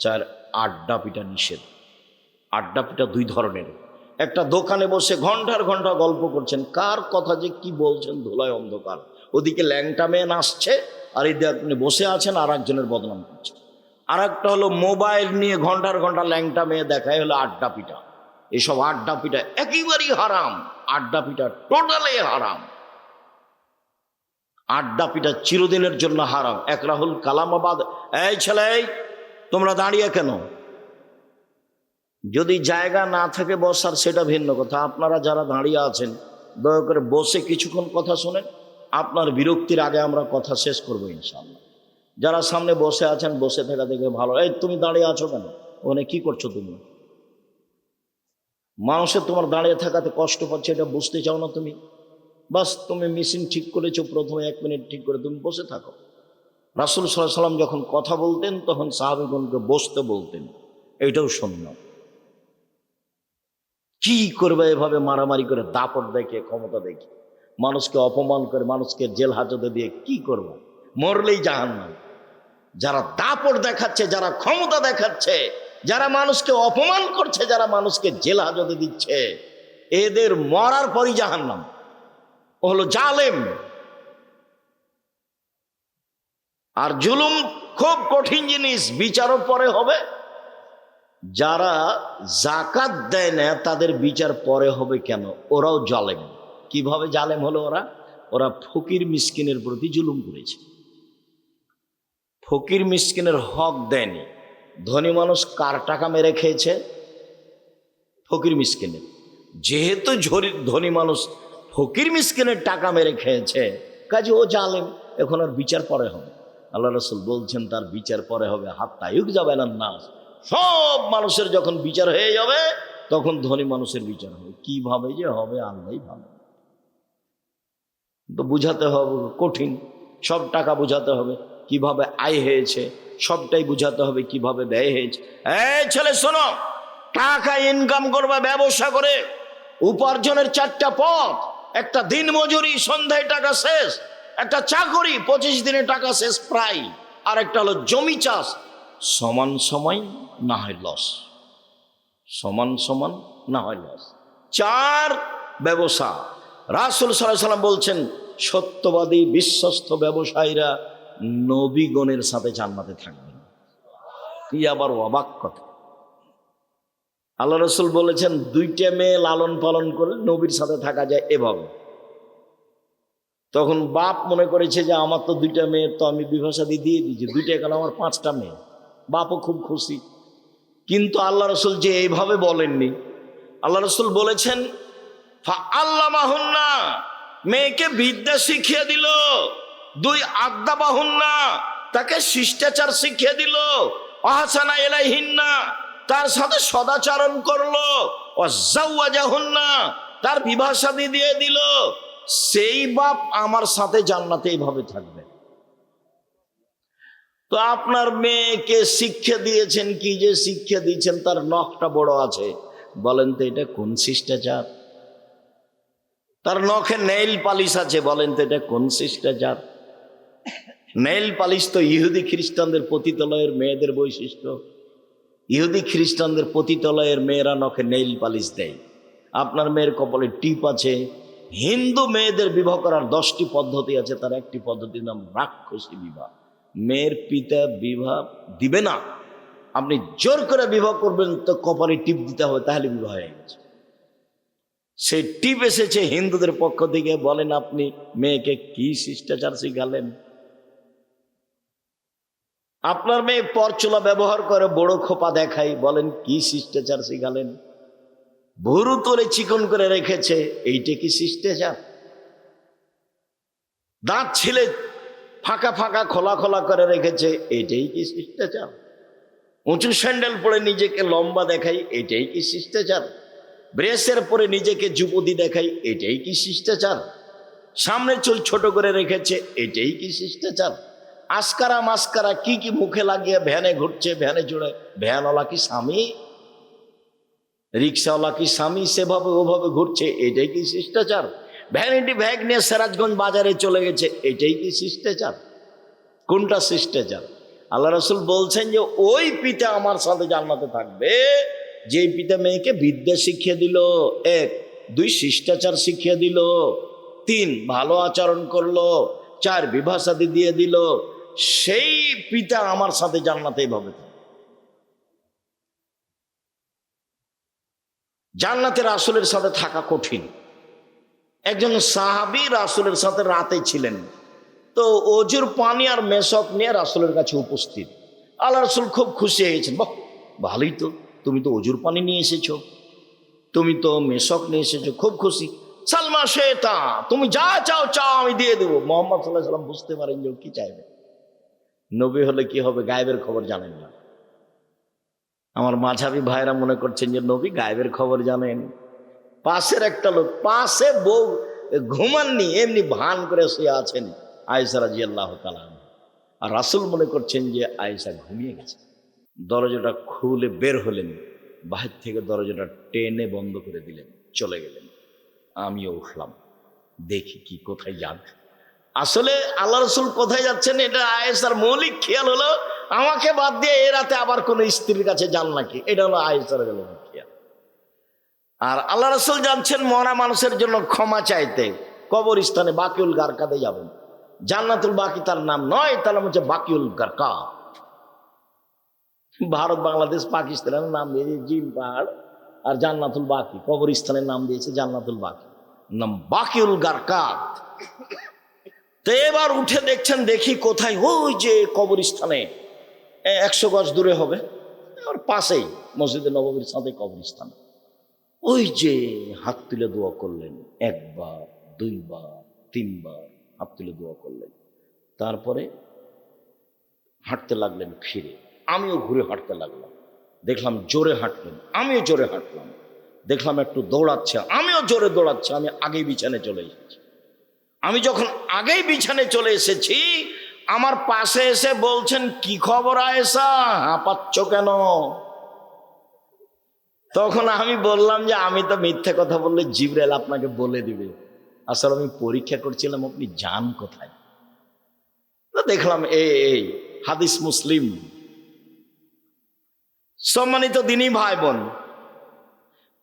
Speaker 1: 4, আড্ডা পিটা নিষেধ। আড্ডা পিটা 2 ধরনের। একটা দোকানে বসে ঘন্টার ঘন্টা গল্প করছেন, কার কথা যে কি বলছেন ধুলায় অন্ধকার। ওদিকে ল্যাংটা মেয়ে নাচছে আর এদিকে আপনি বসে আছেন আর একজনের বদনাম করছেন। আর একটা হলো মোবাইল নিয়ে ঘন্টার ঘন্টা ল্যাংটা মেয়ে দেখায়, হলো আড্ডা পিটা। এসব আড্ডা পিটা একেবারেই হারাম। আড্ডা পিটা টোটালি হারাম। আড্ডা পিটা চিরদিনের জন্য হারাম। এক রাহুল কালামাবাদ। এই ছেলে, তোমরা দাঁড়িয়ে কেন? যদি জায়গা না থাকে বসার সেটা ভিন্ন কথা। আপনারা যারা দাঁড়িয়ে আছেন দয়া করে বসে কিছুক্ষণ কথা শোনেন। আপনার বিরক্তির আগে আমরা কথা শেষ করবো ইনশাআল্লাহ। যারা সামনে বসে আছেন বসে থাকা দেখে ভালো। এই তুমি দাঁড়িয়ে আছো কেন? ওখানে কি করছো তুমি? মানুষের তোমার দাঁড়িয়ে থাকাতে কষ্ট পাচ্ছে, এটা বুঝতে চাও না তুমি? বাস তুমি মেশিন ঠিক করেছো, প্রথমে 1 মিনিট ঠিক করে তুমি বসে থাকো। রাসূল সাল্লাল্লাহু আলাইহি ওয়াসাল্লাম যখন কথা বলতেন তখন সাহাবীগণকে বসতে বলতেন। এইটাও সুন্নাত। কি করবে এভাবে মারামারি করে, দাপট দেখে, ক্ষমতা দেখে, মানুষকে অপমান করে, মানুষকে জেল হাজতে দিয়ে কি করবে? মরলেই জাহান্নাম। যারা দাপট দেখাচ্ছে, যারা ক্ষমতা দেখাচ্ছে, যারা মানুষকে অপমান করছে, যারা মানুষকে জেল হাজতে দিচ্ছে, এদের মরার পরই জাহান্নাম। ও হলো জালেম। আর জুলুম খুব কঠিন জিনিস, বিচারও পরে হবে। যারা জাকাত দেয় না তাদের বিচার পরে হবে কেন? ওরাও জালেম। কিভাবে জালেম হলো ওরা? ওরা ফকির মিসকিনের প্রতি জুলুম করেছে, ফকির মিসকিনের হক দেয়নি। ধনী মানুষ কার টাকা মেরে খেয়েছে? ফকির মিসকিনের। যেহেতু ধনী মানুষ ফকির মিসকিনের টাকা মেরে খেয়েছে, কাজে ও জালেম। এখন আর বিচার পরে হবে। আল্লাহ রাসূল বলছেন তার বিচার পরে হবে। হাত্তা ইউকযাবানান নাস। সব মানুষের যখন বিচার হয়ে যাবে তখন ধনী মানুষের বিচার হবে। কিভাবে যে হবে আল্লাহই ভালো। তো বুঝাতে হবে, কঠিন। সব টাকা বুঝাতে হবে কিভাবে আয় হয়েছে, সবটাই বুঝাতে হবে কিভাবে ব্যয় হয়েছে। এই ছেলে শোনো, টাকা ইনকাম করবে ব্যবসা করে। উপার্জনের 4টা পথ। একটা দিন মজুরি, সন্ধ্যায় টাকা শেষ। একটা চাকরি, 25 দিনে টাকা শেষ প্রায়। আর একটা হলো জমি চাষ, সমান সময় না হয় লস, সমান সমান না হয় লস। 4, ব্যবসা। রাসূল সাল্লাল্লাহু আলাইহি ওয়াসাল্লাম বলছেন সত্যবাদী বিশ্বস্ত ব্যবসায়ীরা নবীগণের সাথে জান্নাতে থাকবেন। কি আবার অবাক কথা! আল্লাহ রাসূল বলেছেন 2টা মেয়ে লালন পালন করে নবীর সাথে থাকা যায় এভাবে। তখন বাপ মনে করেছে যে আমার তো 2টা মেয়ে, তো আমি বিবাহসাদী দিয়ে দিয়েছি, 2টা কেন, আমার 5টা মেয়ে। বাপও খুব খুশি। কিন্তু আল্লাহ রাসূল যে এইভাবে বলেননি। আল্লাহ রাসূল বলেছেন ফাআল্লামাহুন্না, মেয়েকে বিদ্যা শিখিয়ে দিল। 2, আদাবাহুন্না, তাকে শিষ্টাচার শিখিয়ে দিল। আহসানা ইলাইহিন্না, তার সাথে সদাচরণ করলো। ওয়াজাওয়াজাহুন্না, তার বিবাহ শাদী দিয়ে দিল। সেই বাপ আমার সাথে জান্নাতে এইভাবে থাকবে। তো আপনার মেয়েকে শিক্ষা দিয়েছেন, কি যে শিক্ষা দিয়েছেন, তার নখটা বড় আছে। বলেন তো এটা কোন শিষ্টাচার? তার নখে নেইল পালিশ আছে, বলেন তো এটা কোন শিষ্টাচার? নেইল পালিশ তো ইহুদি খ্রিস্টানদের পতিতালয়ের মেয়েদের বৈশিষ্ট্য। ইহুদি খ্রিস্টানদের পতিতালয়ের মেয়েরা নখে নেইল পালিশ দেয়। আপনার মেয়ের কপালে টিপ আছে। হিন্দু মেয়েদের বিবাহ করার 10টি পদ্ধতি আছে, তার একটি পদ্ধতির নাম রাক্ষসী বিবাহ। মেয়ের পিতা বিবাহ দিবে না, আপনি জোর করে বিবাহ করবেন তো কপালে টিপ দিতে হবে, তাহলে বিবাহ হয়ে গেছে। সেই টিপ এসেছে হিন্দুদের পক্ষ থেকে। বলেন আপনি মেয়েকে কি শিষ্টাচার শিখালেন? আপনার মেয়ে পরচুলা ব্যবহার করে, বড় খোপা দেখাই, বলেন কি শিষ্টাচার শিখালেন? ভুরু তোলে চিকন করে রেখেছে, এইটা কি শিষ্টাচার? দাঁত ছিলে ফাঁকা ফাঁকা খোলা খোলা করে রেখেছে, এইটাই কি শিষ্টাচার? উঁচু স্যান্ডেল পরে নিজেকে লম্বা দেখাই, এটাই কি শিষ্টাচার? ব্রেসের পরে নিজেকে যুবতী দেখাই, এটাই কি শিষ্টাচার? সামনের চুল ছোট করে রেখেছে, এটাই কি শিষ্টাচার? আস্কারা মাস্কারা কি কি মুখে লাগিয়ে ভ্যানে ঘুরছে, ভ্যানে জুড়ে। ভ্যানওয়ালা কি স্বামী? রিক্সাওয়ালা কি স্বামী? সেভাবে ওভাবে ঘুরছে, এটাই কি শিষ্টাচার? ভ্যানিটি ব্যাগ নিয়ে সিরাজগঞ্জ বাজারে চলে গেছে, এটাই কি শিষ্টাচার? কোনটা শিষ্টাচার? আল্লাহ রাসূল বলছেন যে ওই পিতা আমার সাথে জান্নাতে থাকবে যে পিতা মেয়েকে বিদ্যা শিখিয়ে দিল, 1, 2 শিষ্টাচার শিখিয়ে দিল, 3 ভালো আচরণ করলো, 4 বিবাহ শাদী দিয়ে দিল। সেই পিতা আমার সাথে জান্নাতে এইভাবে থাকবে। জান্নাতে রাসূলের সাথে থাকা কঠিন। একজন সাহাবী রাসূলের সাথে রাতে ছিলেন, তো অজুর পানি আর মেশক নিয়ে রাসূলের কাছে উপস্থিত। আল্লাহ রাসূল খুব খুশি হয়েছেন, বাহ ভালোই তো, তুমি তো অজুর পানি নিয়ে এসেছো, তুমি তো মেশক নিয়ে এসেছো, খুব খুশি। সালমা শেতা, তুমি যা চাও চাও আমি দিয়ে দেবো। মুহাম্মদ সাল্লাল্লাহু আলাইহি ওয়াসাল্লাম বুঝতে পারেন যে কি চাইবে। নবী হলে কি হবে, গায়েবের খবর জানেন না। আমার মাঝাবি ভাইরা মনে করছেন যে নবী গায়েবের খবর জানেন। পাশের একটা লোক, পাশে বউ ঘুমাননি, এমনি ভান করে শুয়ে আছেন আয়েশা রাদিয়াল্লাহু তাআলা, আর রাসূল মনে করছেন যে আয়েশা ঘুমিয়ে গেছে। দরজাটা খুলে বের হলেন, বাহির থেকে দরজাটা টেনে বন্ধ করে দিলেন, চলে গেলেন। আমিও উঠলাম, দেখি কি কোথায় যান। আসলে আল্লাহ রাসূল কোথায় যাচ্ছেন এটা আয়েশার মৌলিক খেয়াল হলো, আমাকে বাদ দিয়ে এ রাতে আবার কোন স্ত্রীর কাছে যান নাকি, এটা হলো আয়েশার খেয়াল। আর আল্লাহ রাসূল যাচ্ছেন মরা মানুষের জন্য ক্ষমা চাইতে, কবরস্থানে বাকিউল গারকাতে যাবেন। জান্নাতুল বাকি তার নাম নয়, তার নাম হচ্ছে বাকিউল গারকা। ভারত বাংলাদেশ পাকিস্তানের নাম দিয়েছে জিম পাহাড়, আর জান্নাতুল বাকি কবরস্থানের নাম দিয়েছে জান্নাতুল বাকি, নাম বাকিউল গারকাত। তো এবার উঠে দেখছেন, দেখি কোথায়, ওই যে কবরস্থানে 100 গজ দূরে হবে, আর পাশেই মসজিদে নববীর সাথে কবরস্থান। ওই যে হাত তুলে দোয়া করলেন, 1 বার 2 বার 3 বার হাত তুলে দোয়া করলেন, তারপরে হাঁটতে লাগলেন ফিরে। আমিও ঘুরে হাঁটতে লাগলাম, দেখলাম জোরে হাঁটলেন, আমিও জোরে হাঁটলাম, দেখলাম একটু দৌড়াচ্ছে, আমিও জোরে দৌড়াচ্ছি। আমি আগেই বিছানে চলে এসেছি। আমি যখন আগেই বিছানে চলে এসেছি, আমার পাশে এসে বলছেন, কি খবর আয়েশা, হাঁপাচ্ছ কেন? তখন আমি বললাম যে আমি তো মিথ্যে কথা বললে জিবরাইল আপনাকে বলে দিবে, আসলে আমি পরীক্ষা করছিলাম আপনি যান কোথায়। তো দেখলাম এই হাদিস মুসলিম। সম্মানিত দিনী ভাই বোন,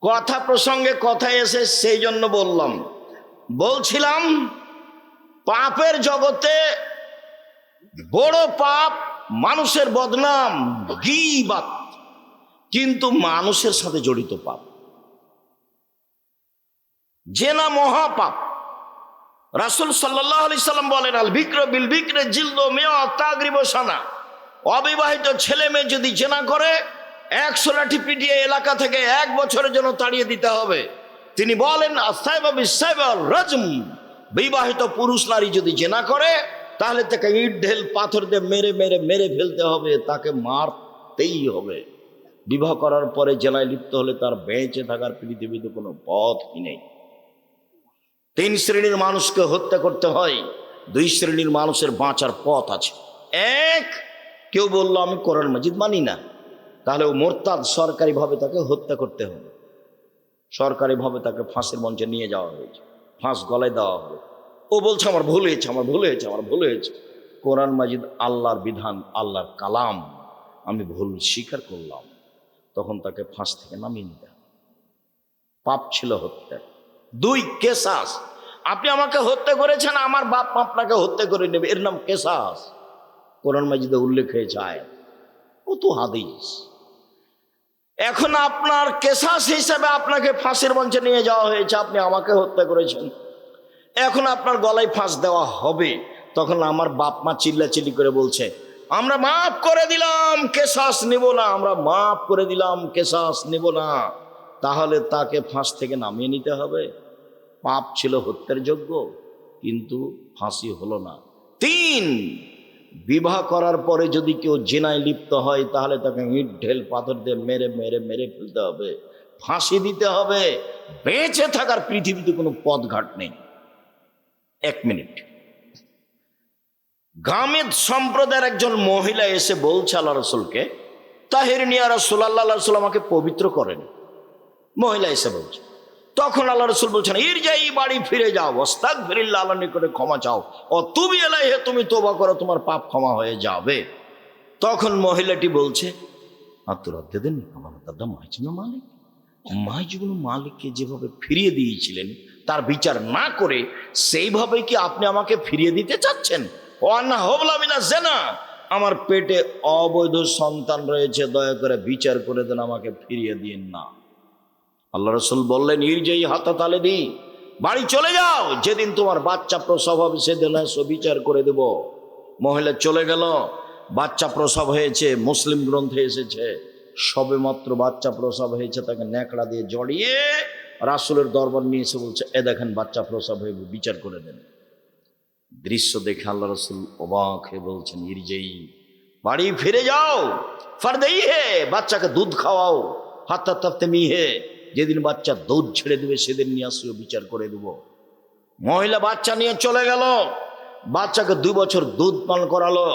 Speaker 1: কথা প্রসঙ্গে কথায় এসে সেই জন্য বলছিলাম পাপের জগতে বড় পাপ মানুষের বদনাম, গীবাত, কিন্তু মানুষের সাথে জড়িত পাপ। জেনা মহাপাপ। রাসূল সাল্লাল্লাহু আলাইহি সাল্লাম বলেন, আল বিক্র বিল বিক্রে জিলদু মিয়া তাগরিব সানা। অবিবাহিত ছেলে মেয়ে যদি জেনা করে 100 লাঠি পিটিয়ে এলাকা থেকে 1 বছরের জন্য তাড়িয়ে দিতে হবে। তিনি বলেন, আসাইবা বিসাইবা রাজম। বিবাহিত পুরুষ নারী যদি জেনা করে তাহলে তাকে ইট ঢেল পাথর দিয়ে মেরে মেরে মেরে ফেলতে হবে, তাকে মারতেই হবে। বিবাহ করার পরে জেনায় লিপ্ত হলে তার বেঁচে থাকার পৃথিবীতে কোনো পথই নেই। 3 শ্রেণীর মানুষকে হত্যা করতে হয়, 2 শ্রেণীর মানুষের বাঁচার পথ আছে। 1, কেউ বললো আমি কোরআন মাজিদ মানি না, তাহলে ও মোরতাদ, সরকারিভাবে তাকে হত্যা করতে হবে। সরকারিভাবে তাকে ফাঁসির মঞ্চে নিয়ে যাওয়া হয়েছে, ফাঁস গলায় দেওয়া হবে। ও বলছে আমার ভুল হয়েছে, আমার ভুল হয়েছে, আমার ভুল হয়েছে। কোরআন মাজিদ আল্লাহর বিধান, আল্লাহর কালাম, আমি ভুল স্বীকার করলাম, তখন তাকে ফাঁস থেকে নামিয়ে নিতে হবে। পাপ ছিল হত্যা। 2, কেসাস। আপনি আমাকে হত্যা করেছেন, আমার বাপ আপনাকে হত্যা করে নেবে, এর নাম কেসাস। কোরআন মাজিদে উল্লেখ হয়েছে আয়াত, কত হাদিস। এখন আপনার কেসাস হিসাবে আপনাকে ফাঁসির মঞ্চে নিয়ে যাওয়া হয়েছে, আপনি আমাকে হত্যা করেছেন, এখন আপনার গলায় ফাঁস দেওয়া হবে। তখন আমার বাপ মা চিল্লাচিল্লি করে বলছে, আমরা মাফ করে দিলাম, কেসাস নিব না, আমরা মাফ করে দিলাম, কেসাস নিব না। তাহলে তাকে ফাঁস থেকে নামিয়ে নিতে হবে। পাপ ছিল হত্যার যোগ্য, কিন্তু ফাঁসি হলো না। 3, বিবাহ করার পরে যদি কেউ জিনায় লিপ্ত হয় তাহলে তাকে ইট ঢেল পাথর দিয়ে মেরে মেরে মেরে ফেলতে হবে, ফাঁসি দিতে হবে। বেঁচে থাকার পৃথিবীতে কোনো পথঘাট নেই। 1 মিনিট, গামেদ সম্প্রদায়ের একজন মহিলা এসে বলছে আল্লাহ রসুলকে, তাহিরিন ইয়া রাসূলুল্লাহ, আল্লাহ রসুল আমাকে পবিত্র করেন। মহিলা এসে বলছে। তখন আল্লাহ রসুল বলছেন, ইরজাই, বাড়ি ফিরে যাও, আস্তাগফিরুল্লাহ, আল্লাহর নিকটে ক্ষমা চাও, ও তুবি ইলাইহি, তুমি তওবা করো, তোমার পাপ ক্ষমা হয়ে যাবে। তখন মহিলাটি বলছে, আত্মরাদ্দেদিন আমার দাদা মাইজুবুল মালিক, মাইজুবুল মালিককে যেভাবে ফিরিয়ে দিয়েছিলেন তার বিচার না করে সেইভাবে কি আপনি আমাকে ফিরিয়ে দিতে চাচ্ছেন? ও আন্না হবলা মিনা জেনা, আমার পেটে অবৈধ সন্তান রয়েছে, দয়া করে বিচার করে দেন, আমাকে ফিরিয়ে দিন না। আল্লাহ রসুল বললেন, ইরজাই হাত্তা তালিদি, বাড়ি চলে যাও, যেদিন তোমার বাচ্চা প্রসব হবে সেদিন এসো, বিচার করে দেব। মহিলা চলে গেল, বাচ্চা প্রসব হয়েছে, মুসলিম গ্রন্থে এসেছে সবে মাত্র বাচ্চা প্রসব হয়েছে, তাকে ন্যাকড়া দিয়ে জড়িয়ে রাসূলের দরবার নিয়ে এসে বলছে, এ দেখেন বাচ্চা প্রসব হয়ে, বিচার করে দেন। দৃশ্য দেখে আল্লাহ রসুল অবাক হয়ে বলছেন, ইরজাই, বাড়ি ফিরে যাও, ফারদেই হে, বাচ্চাকে দুধ খাওয়াও, হাত্তা তাফতেমি হে, যেদিন বাচ্চা দুধ ছেড়ে দেবে সেদিন নিয়ে আসিও, বিচার করে দেব। মহিলা বাচ্চা নিয়ে চলে গেল, বাচ্চাকে 2 বছর দুধ পান করালো।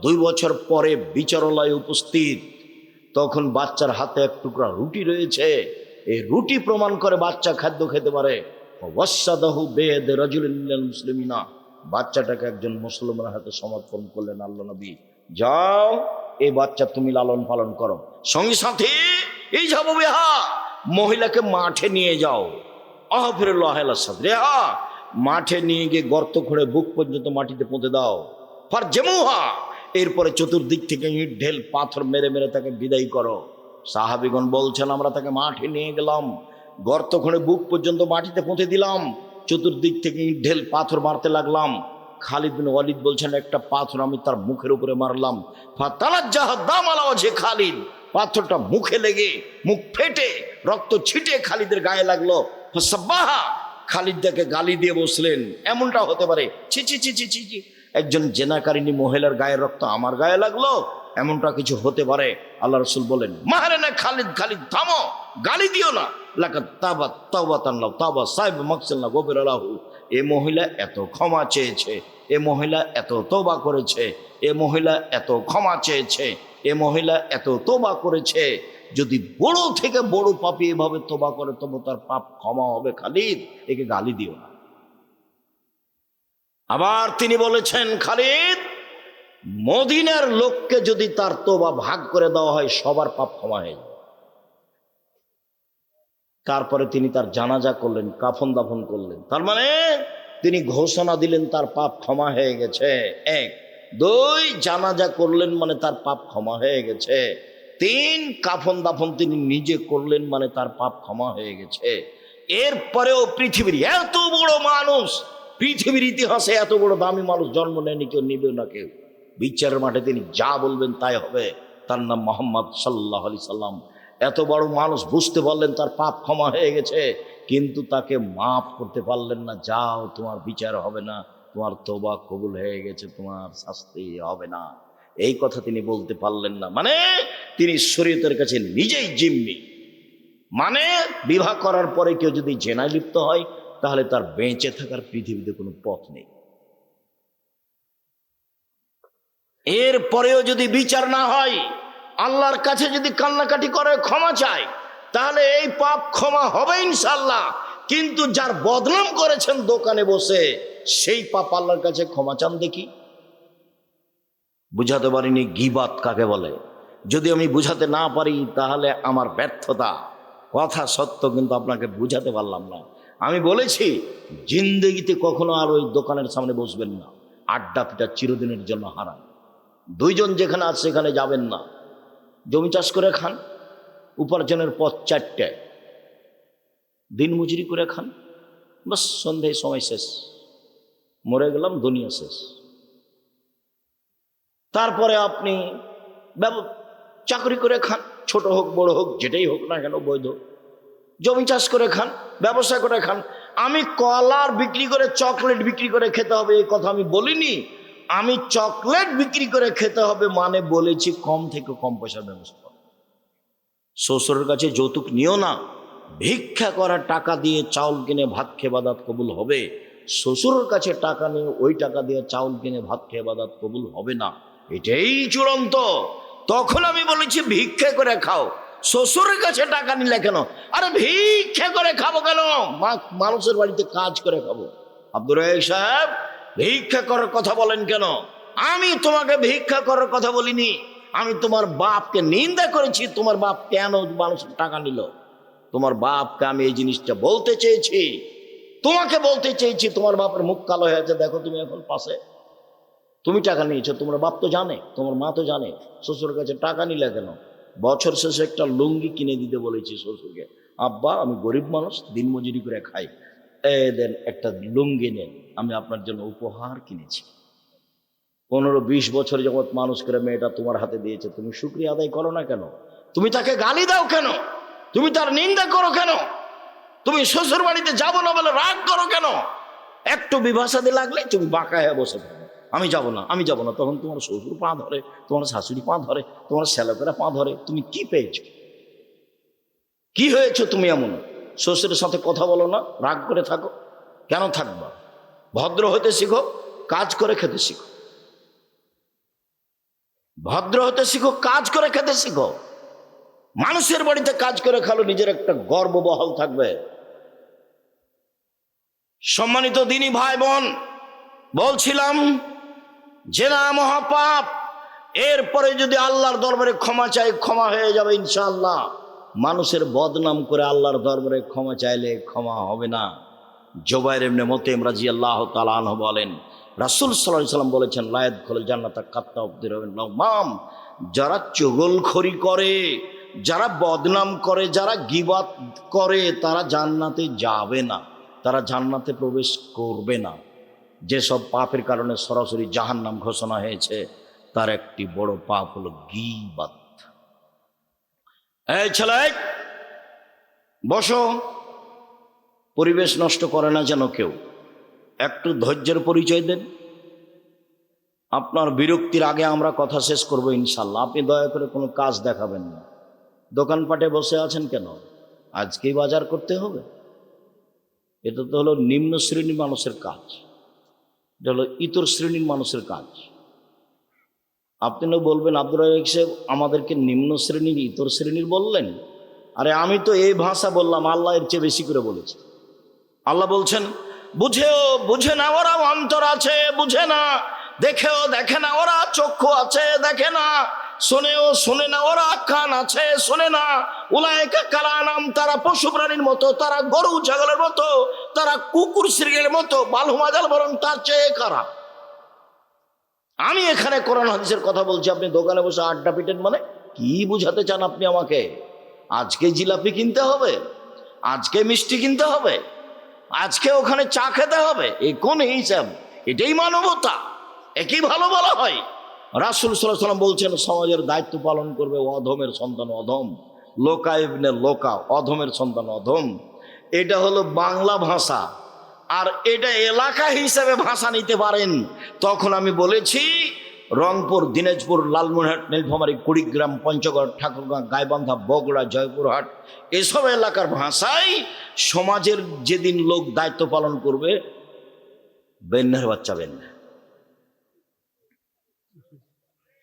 Speaker 1: 2 বছর পরে বিচারালয়ে উপস্থিত, তখন বাচ্চার হাতে এক টুকরা রুটি রয়েছে। এই রুটি প্রমাণ করে বাচ্চা খাদ্য খেতে পারে। ওয়াসাদাহু বেদ রাজুলিন মিনাল মুসলিমিনা, বাচ্চাটাকে একজন মুসলমানের হাতে সমর্পণ করলেন আল্লাহ নবী। যাও, এই বাচ্চা তুমি লালন পালন করো। সঙ্গী সাথী, এই যাবো বেহা, মহিলাকে মাঠে নিয়ে যাও। আহফিরুল্লাহ সাদরিহা, মাঠে নিয়ে গিয়ে গর্ত খুঁড়ে বুক পর্যন্ত মাটিতে পুঁতে দাও। ফার জেমুহা, এরপরে চতুর্দিক থেকে ইট ঢেল পাথর মেরে মেরে তাকে বিদায় করো। সাহাবীগণ বলছেন, আমরা তাকে মাঠে নিয়ে গেলাম, গর্ত খুঁড়ে বুক পর্যন্ত মাটিতে পুঁতে দিলাম, চতুর্দিক থেকে ইট ঢেল পাথর মারতে লাগলাম। খালিদ বিন ওয়ালিদ বলছেন, একটা পাথর আমি তার মুখের উপরে মারলাম, ফাতালাজ্জাহা দাম আলা ওয়াজহি খালিদ, পাথরটা মুখে লেগে মুখ ফেটে রক্ত ছিটে খালিদের গায়ে লাগলো। ফাসাব্বাহা, খালিদ তাকে গালি দিয়ে বসলেন, এমনটা হতে পারে? ছি ছি ছি ছি ছি ছি, একজন জেনাকারিনী মহিলার গায়ের রক্ত আমার গায়ে লাগলো, এমনটা কিছু হতে পারে? আল্লাহ রসুল বলেন, মাহারে না খালিদ, খালিদ থামো, গালি দিও না। লাকাত তাবাত তাওবাতান লাউ তাওবা সাইব মাকসাল্লাহ গফিরালাহু, এ মহিলা এত ক্ষমা চেয়েছে, এ মহিলা এত তওবা করেছে, এ মহিলা এত ক্ষমা চেয়েছে, এ মহিলা এত তওবা করেছে। যদি বড় থেকে বড় পাপী এভাবে তওবা করে তবে তার পাপ ক্ষমা হবে। খালিদ, একে গালি দিও না। আবার তিনি বলেছেন, খালিদ, মদিনার লোককে যদি তার তওবা ভাগ করে দেওয়া হয় সবার পাপ ক্ষমা হয়ে যাবে। তারপরে তিনি তার জানাজা করলেন, কাফন দাফন করলেন। তার মানে তিনি ঘোষণা দিলেন তার পাপ ক্ষমা হয়ে গেছে। 1, 2, জানাজা করলেন মানে তার পাপ ক্ষমা হয়ে গেছে। 3, কাফন দাফন তিনি নিজে করলেন মানে তার পাপ ক্ষমা হয়ে গেছে। এরপরেও পৃথিবীর এত বড় মানুষ, পৃথিবীর ইতিহাসে এত বড় দামি মানুষ জন্ম নেয়নি, কেউ নিবে না কেউ। বিচারের মাঠে তিনি যা বলবেন তাই হবে। তার নাম মুহাম্মদ সাল্লাল্লাহু আলাইহি সাল্লাম। এত বড় মানুষ বুঝতে পারলেন তার পাপ ক্ষমা হয়ে গেছে, কিন্তু তাকে মাফ করতে পারলেন না। যাও, তোমার বিচার হবে না, তোমার তওবা কবুল হয়ে গেছে, তোমার শাস্তি হবে না, এই কথা তিনি বলতে পারলেন না। মানে তিনি শরীয়তের কাছে নিজেই জিম্মি। মানে বিবাহ করার পরে কেউ যদি জেনায় লিপ্ত হয় তাহলে তার বেঁচে থাকার পৃথিবীতে কোনো পথ নেই। এরপরেও যদি বিচার না হয়, আল্লাহর কাছে যদি কান্নাকাটি করে ক্ষমা চায়, তাহলে এই পাপ ক্ষমা হবে ইনশাআল্লাহ। কিন্তু যার বদনাম করেছেন দোকানে বসে, সেই পাপ আল্লাহর কাছে ক্ষমা চান দেখি। বুঝাতে পারিনি গীবাত কাকে বলে। যদি আমি বুঝাতে না পারি তাহলে আমার ব্যর্থতা। কথা সত্য, কিন্তু আপনাকে বুঝাতে পারলাম না। আমি বলেছি, জিন্দেগিতে কখনো আর ওই দোকানের সামনে বসবেন না, আড্ডা পিটা চিরদিনের জন্য হারান। 2 জন যেখানে আছে সেখানে যাবেন না। জমি চাষ করে খান, উপার্জনের পথ 4টে, দিন মজুরি করে খান, বাস সন্ধ্যায় সময় শেষ, মরে গেলাম, দুনিয়া শেষ। তারপরে আপনি চাকরি করে খান, ছোট হোক বড় হোক যেটাই হোক না কেন বৈধ। জমি চাষ করে খান, ব্যবসা করে খান। আমি কলার বিক্রি করে চকলেট বিক্রি করে খেতে হবে এই কথা আমি বলিনি। আমি চকলেট বিক্রি করে খেতে হবে মানে বলেছি কম থেকে কম পয়সার ব্যবস্থা। শ্বশুরের কাছে যৌতুক নিও না, ভিক্ষা করা টাকা দিয়ে চাউল কিনে ভাত খেয়ে বাদাত কবুল হবে। শ্বশুরের কাছে টাকা নিয়ে ওই টাকা দিয়ে চাউল কিনে ভাত খেয়ে ইবাদত কবুল হবে না, এটাই চূড়ান্ত। তখন আমি বলেছি ভিক্ষা করে খাও। শ্বশুরের কাছে টাকা নিলে কেন? আরে ভিক্ষা করে খাবো কেন? মানুষের বাড়িতে কাজ করে খাবো। আব্দুর রাজ্জাক সাহেব, ভিক্ষা করার কথা বলেন কেন? আমি তোমাকে ভিক্ষা করার কথা বলিনি, আমি তোমার বাপকে নিন্দা করেছি। তোমার বাপ কেন মানুষের টাকা নিল? তোমার বাপকে আমি এই জিনিসটা বলতে চেয়েছি, তোমাকে বলতে চেয়েছি। তোমার বাপের মুখ কালো হয়ে আছে, দেখো তুমি এখন পাশে। তুমি টাকা নিয়েছো, তোমার বাপ তো জানে, তোমার মা তো জানে। শ্বশুরের কাছে টাকা নিলে কেন? বছর শেষে একটা লুঙ্গি কিনে দিতে বলেছি শ্বশুরকে। আব্বা, আমি গরিব মানুষ, দিনমজুরি করে খাই, দেন একটা লুঙ্গি নেন, আমি আপনার জন্য উপহার কিনেছি। 15-20 বছর যাবৎ মানুষ করে মেয়েটা তোমার হাতে দিয়েছে, তুমি শুকরিয়া আদায় করো না কেন? তুমি তাকে গালি দাও কেন? তুমি তার নিন্দা করো কেন? তুমি শ্বশুর বাড়িতে যাবো না বলে রাগ করো কেন? একটু বিভাষাতে লাগলে তুমি বাঁকা হয়ে বসে থাকো, আমি যাব না, আমি যাব না। তখন তোমার শ্বশুর পা ধরে, তোমার শাশুড়ি পা ধরে, তোমার শ্যালকেরা পা ধরে। তুমি কি পেয়েছো? কি হয়েছো তুমি এমন? শ্বশুরের সাথে কথা বলো না, রাগ করে থাকো, কেন থাকবা? ভদ্র হতে শিখো, কাজ করে খেতে শিখো। ভদ্র হতে শিখো, কাজ করে খেতে শিখো। মানুষের বাড়িতে কাজ করে খালো, নিজের একটা গর্ব বহাল থাকবে। সম্মানিত দিনী ভাই বোন, বলছিলাম জেনা মহাপাপ। এরপরে যদি আল্লাহর দরবারে ক্ষমা চাই, ক্ষমা হয়ে যাবে ইনশাআল্লাহ। মানুষের বদনাম করে আল্লাহর দরবারে ক্ষমা চাইলে ক্ষমা হবে না। জুবাইর ইবনে মুতঈম রাদিয়াল্লাহু তাআলা আনহু বলেন, রাসূল সাল্লাল্লাহু আলাইহি ওয়াসাল্লাম বলেছেন, লা ইয়াদখুলুল জান্নাতা কাত্তাবুর নামাম। যারা চুগলখড়ি করে, যারা বদনাম করে, যারা গীবত করে, তারা জান্নাতে যাবে না, তারা জান্নাতে প্রবেশ করবে না। যেসব পাপের কারণে সরাসরি জাহান্নাম ঘোষণা হয়েছে, তার একটি বড় পাপ হলো গীবত। এই ছেলে, বসো, পরিবেশ নষ্ট করে না যেন কেউ। একটু ধৈর্যের পরিচয় দেন। আপনার বিরক্তির আগে আমরা কথা শেষ করব ইনশাল্লাহ। আপনি দয়া করে কোনো কাজ দেখাবেন না। দোকানপাটে বসে আছেন কেন? আজকেই বাজার করতে হবে? এটা তো হলো নিম্ন শ্রেণীর মানুষের কাজ, এটা হলো ইতর শ্রেণীর মানুষের কাজ। আপনি না বলবেন, আব্দুর রাজ্জাক সাহেব আমাদেরকে নিম্ন শ্রেণীর, ইতর শ্রেণীর বললেন। আরে আমি তো এই ভাষা বললাম, আল্লাহ এর চেয়ে বেশি করে বলেছে। আল্লাহ বলছেন, বুঝেও বুঝে না ওরা অন্তর আছে, বুঝে না। দেখেও দেখে না ওরা চক্ষু আছে, দেখে না। শোনেও শোনে না ওরা কান আছে, শোনে না। উলাইকা কালানাম, তারা পশু প্রাণীর মতো, তারা গরু ছাগলের মতো, তারা কুকুর শৃঙ্গের মতো, বালহুমাজাল, বরং তার চেয়ে খারাপ। আমি এখানে কোরআন হাদিসের কথা বলছি, আপনি দোকানে বসে আড্ডা পিটেন। মানে কি বুঝাতে চান আপনি আমাকে? আজকে জিলাপি কিনতে হবে, আজকে মিষ্টি কিনতে হবে, আজকে ওখানে চা খেতে হবে? এই কোন হিসাব? এটাই মানবতা? একই ভালো বলা হয়? রাসূল সাল্লাল্লাহু আলাইহি ওয়াসাল্লাম বলছেন, সমাজের দায়িত্ব পালন করবে অধমের সন্তান অধম। লোকা ইবনে লোকা, অধমের সন্তান অধম। এটা হলো বাংলা ভাষা, আর এটা এলাকা হিসেবে ভাষা নিতে পারেন। তখন আমি বলেছি, রংপুর, দিনাজপুর, লালমনিরহাট, নীলফামারী, কুড়িগ্রাম, পঞ্চগড়, ঠাকুরগাঁ, গাইবান্ধা, বগুড়া, জয়পুরহাট, এসব এলাকার ভাষায় সমাজের যেদিন লোক দায়িত্ব পালন করবে, বেন্যার বাচ্চা বেন্যা।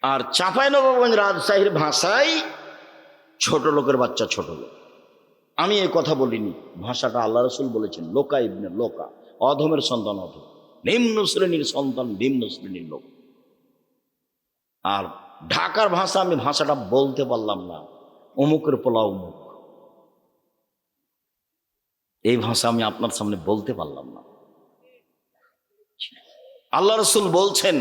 Speaker 1: আর চাঁপাইনবাবগঞ্জ, রাজশাহীর ভাষায় ছোট লোকের বাচ্চা ছোট লোক। আমি এই কথা বলিনি, ভাষাটা আল্লাহ রাসূল বলেছেন, লোকা ইবনে লোকা, অধমের সন্তান অধম, নিম্ন শ্রেণীর সন্তান নিম্ন শ্রেণীর লোক। আর ঢাকার ভাষা, আমি ভাষাটা বলতে পারলাম না, অমুকের পোলা অমুক, এই ভাষা আমি আপনার সামনে বলতে পারলাম না। আল্লাহ রাসূল বলছেন,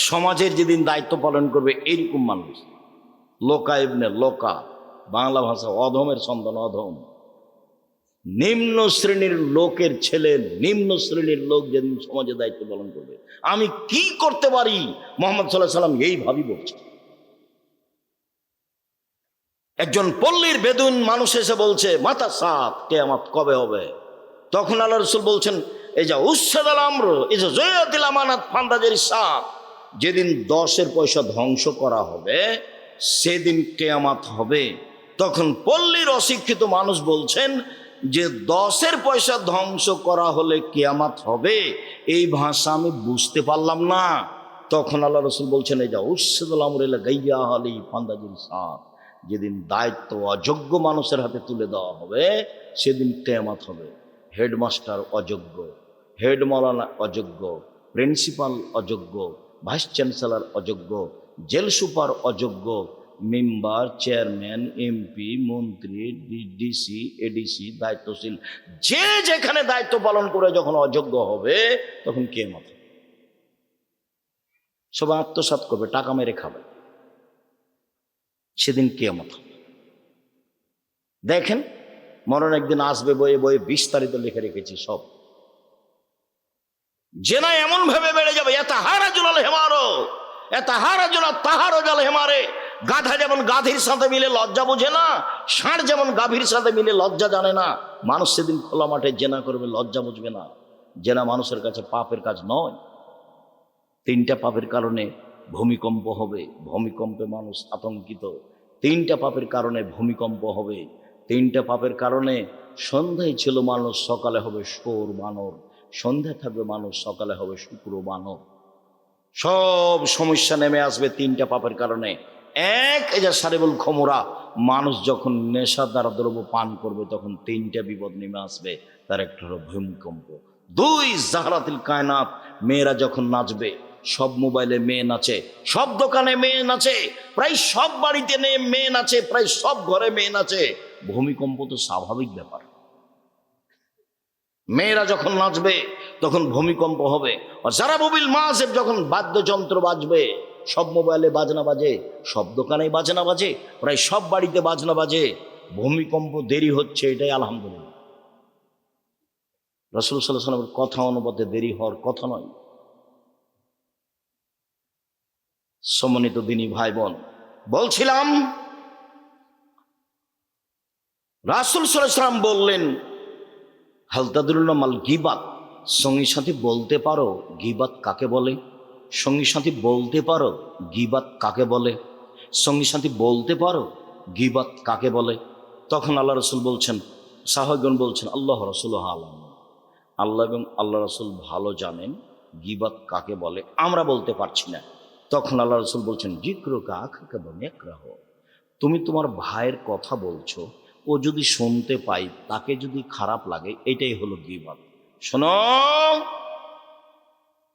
Speaker 1: সমাজের যেদিন দায়িত্ব পালন করবে এইরকম মানুষ, লোকা ইবনে লোকা, বাংলা ভাষা অধমের সন্তান অধম, নিম্ন শ্রেণীর লোকের ছেলে, নিম্ন শ্রেণীর লোক যেদিন সমাজে দায়িত্ব পালন করবে। আমি কি করতে পারি? মুহাম্মদ সাল্লাল্লাহু আলাইহি ওয়াসাল্লাম এইভাবেই বলছে। একজন পল্লীর বেদুন মানুষ এসে বলছে, মাতা সাত, কিয়ামত কবে হবে? তখন আল্লাহ রাসূল বলছেন, এই যা উসসাদাল আমর, এই যে জয়াতিল আমানাত ফান্দাজের সাত, যেদিন 10 পয়সা ধ্বংস করা হবে, সেদিন কিয়ামত হবে। তখন পল্লীর অশিক্ষিত মানুষ বলছেন, যে 10-এর পয়সা ধ্বংস করা হলে কিয়ামত হবে, এই ভাষা আমি বুঝতে পারলাম না। তখন আল্লাহ রসুল বলছেন, এই যা উসদুল আমরিল্লা গাইয়া আলী ফান্দাজুল সাদ, যেদিন দায়িত্ব অযোগ্য মানুষের হাতে তুলে দেওয়া হবে সেদিন কিয়ামত হবে। হেডমাস্টার অযোগ্য, হেড মাওলানা অযোগ্য, প্রিন্সিপাল অযোগ্য, ভাইস চ্যান্সেলর অযোগ্য, জেল সুপার অযোগ্য, মেম্বার, চেয়ারম্যান, এমপি, মন্ত্রী, ডিসি, এডিসি, দায়িত্বশীল যে যেখানে দায়িত্ব পালন করে যখন অযোগ্য হবে তখন কিয়ামত হবে। সবাই আত্মসাৎ করবে, টাকা মেরে খাবে, সেদিন কিয়ামত হবে। দেখেন, মরণ একদিন আসবে, বইয়ে বইয়ে বিস্তারিত লিখে রেখেছি সব। জেনা এমন ভাবে বেড়ে যাবে, গাধা যেমন গাধীর সাথে মিলে লজ্জা বোঝে না, ষাঁড় যেমন গাভীর সাথে মিলে লজ্জা জানে না, মানুষ সেদিন খোলা মাঠে জেনা করবে, লজ্জা বুঝবে না। জেনা মানুষের কাছে পাপের কাজ নয়। 3টা পাপের কারণে ভূমিকম্প হবে, ভূমিকম্পে মানুষ আতঙ্কিত। 3টা পাপের কারণে ভূমিকম্প হবে। 3টা পাপের কারণে সন্ধ্যায় ছিল মানুষ, সকালে হবে শোর বানর। সন্ধ্যায় থাকবে মানুষ, সকালে হবে শুক্র বানর। সব সমস্যা নেমে আসবে 3টা পাপের কারণে। এক, এই যে সারিবুল খমরা, মানুষ যখন নেশাদার দ্রব্য পান করবে তখন 3টা বিপদ নেমে আসবে। তার একটা হলো ভূমিকম্প। 2, জাহরাতিল কায়নাত, মেয়েরা যখন নাচবে, সব মোবাইলে মেয়ে নাচে, সব দোকানে মেয়ে নাচে, প্রায় সব বাড়িতে মেয়ে নাচে, প্রায় সব ঘরে মেয়ে নাচে। ভূমিকম্প তো স্বাভাবিক ব্যাপার। মেয়েরা যখন নাচবে তখন ভূমিকম্প হবে। আর যারা মোবিল মাসেব, যখন বাদ্যযন্ত্র বাজবে, সব মোবাইলে বাজনা বাজে, সব দোকানে বাজনা বাজে, প্রায় সব বাড়িতে বাজনা বাজে। ভূমিকম্প দেরি হচ্ছে, এটাই আলহামদুলিল্লাহ। রাসূল সাল্লাল্লাহু আলাইহি ওয়াসাল্লামের কথা অনুপাতে দেরি হওয়ার কথা নয়। সম্মানিত দিনী ভাই বোন, বলছিলাম রাসূল সাল্লাল্লাহু আলাইহি ওয়াসাল্লাম বললেন, হালতাদুল্লাহ মাল গিবাত, সঙ্গী সাথী বলতে পারো গিবাত কাকে বলে? সঙ্গী সাথী বলতে পারো গিবাত কাকে বলে? সঙ্গী সাথী বলতে পারো গিবাত কাকে বলে? তখন আল্লাহ রসুল বলছেন, সাহাবাগণ বলছেন, আল্লাহ রসুল আলাম, আল্লাহ এবং আল্লাহ রসুল ভালো জানেন গিবাত কাকে বলে, আমরা বলতে পারছি না। তখন আল্লাহ রসুল বলছেন, জিক্রুকা আখাকা বিমাকরাহ, তুমি তোমার ভাইয়ের কথা বলছো, ও যদি শুনতে পাই তাকে যদি খারাপ লাগে, এটাই হলো গীবত। শোনো,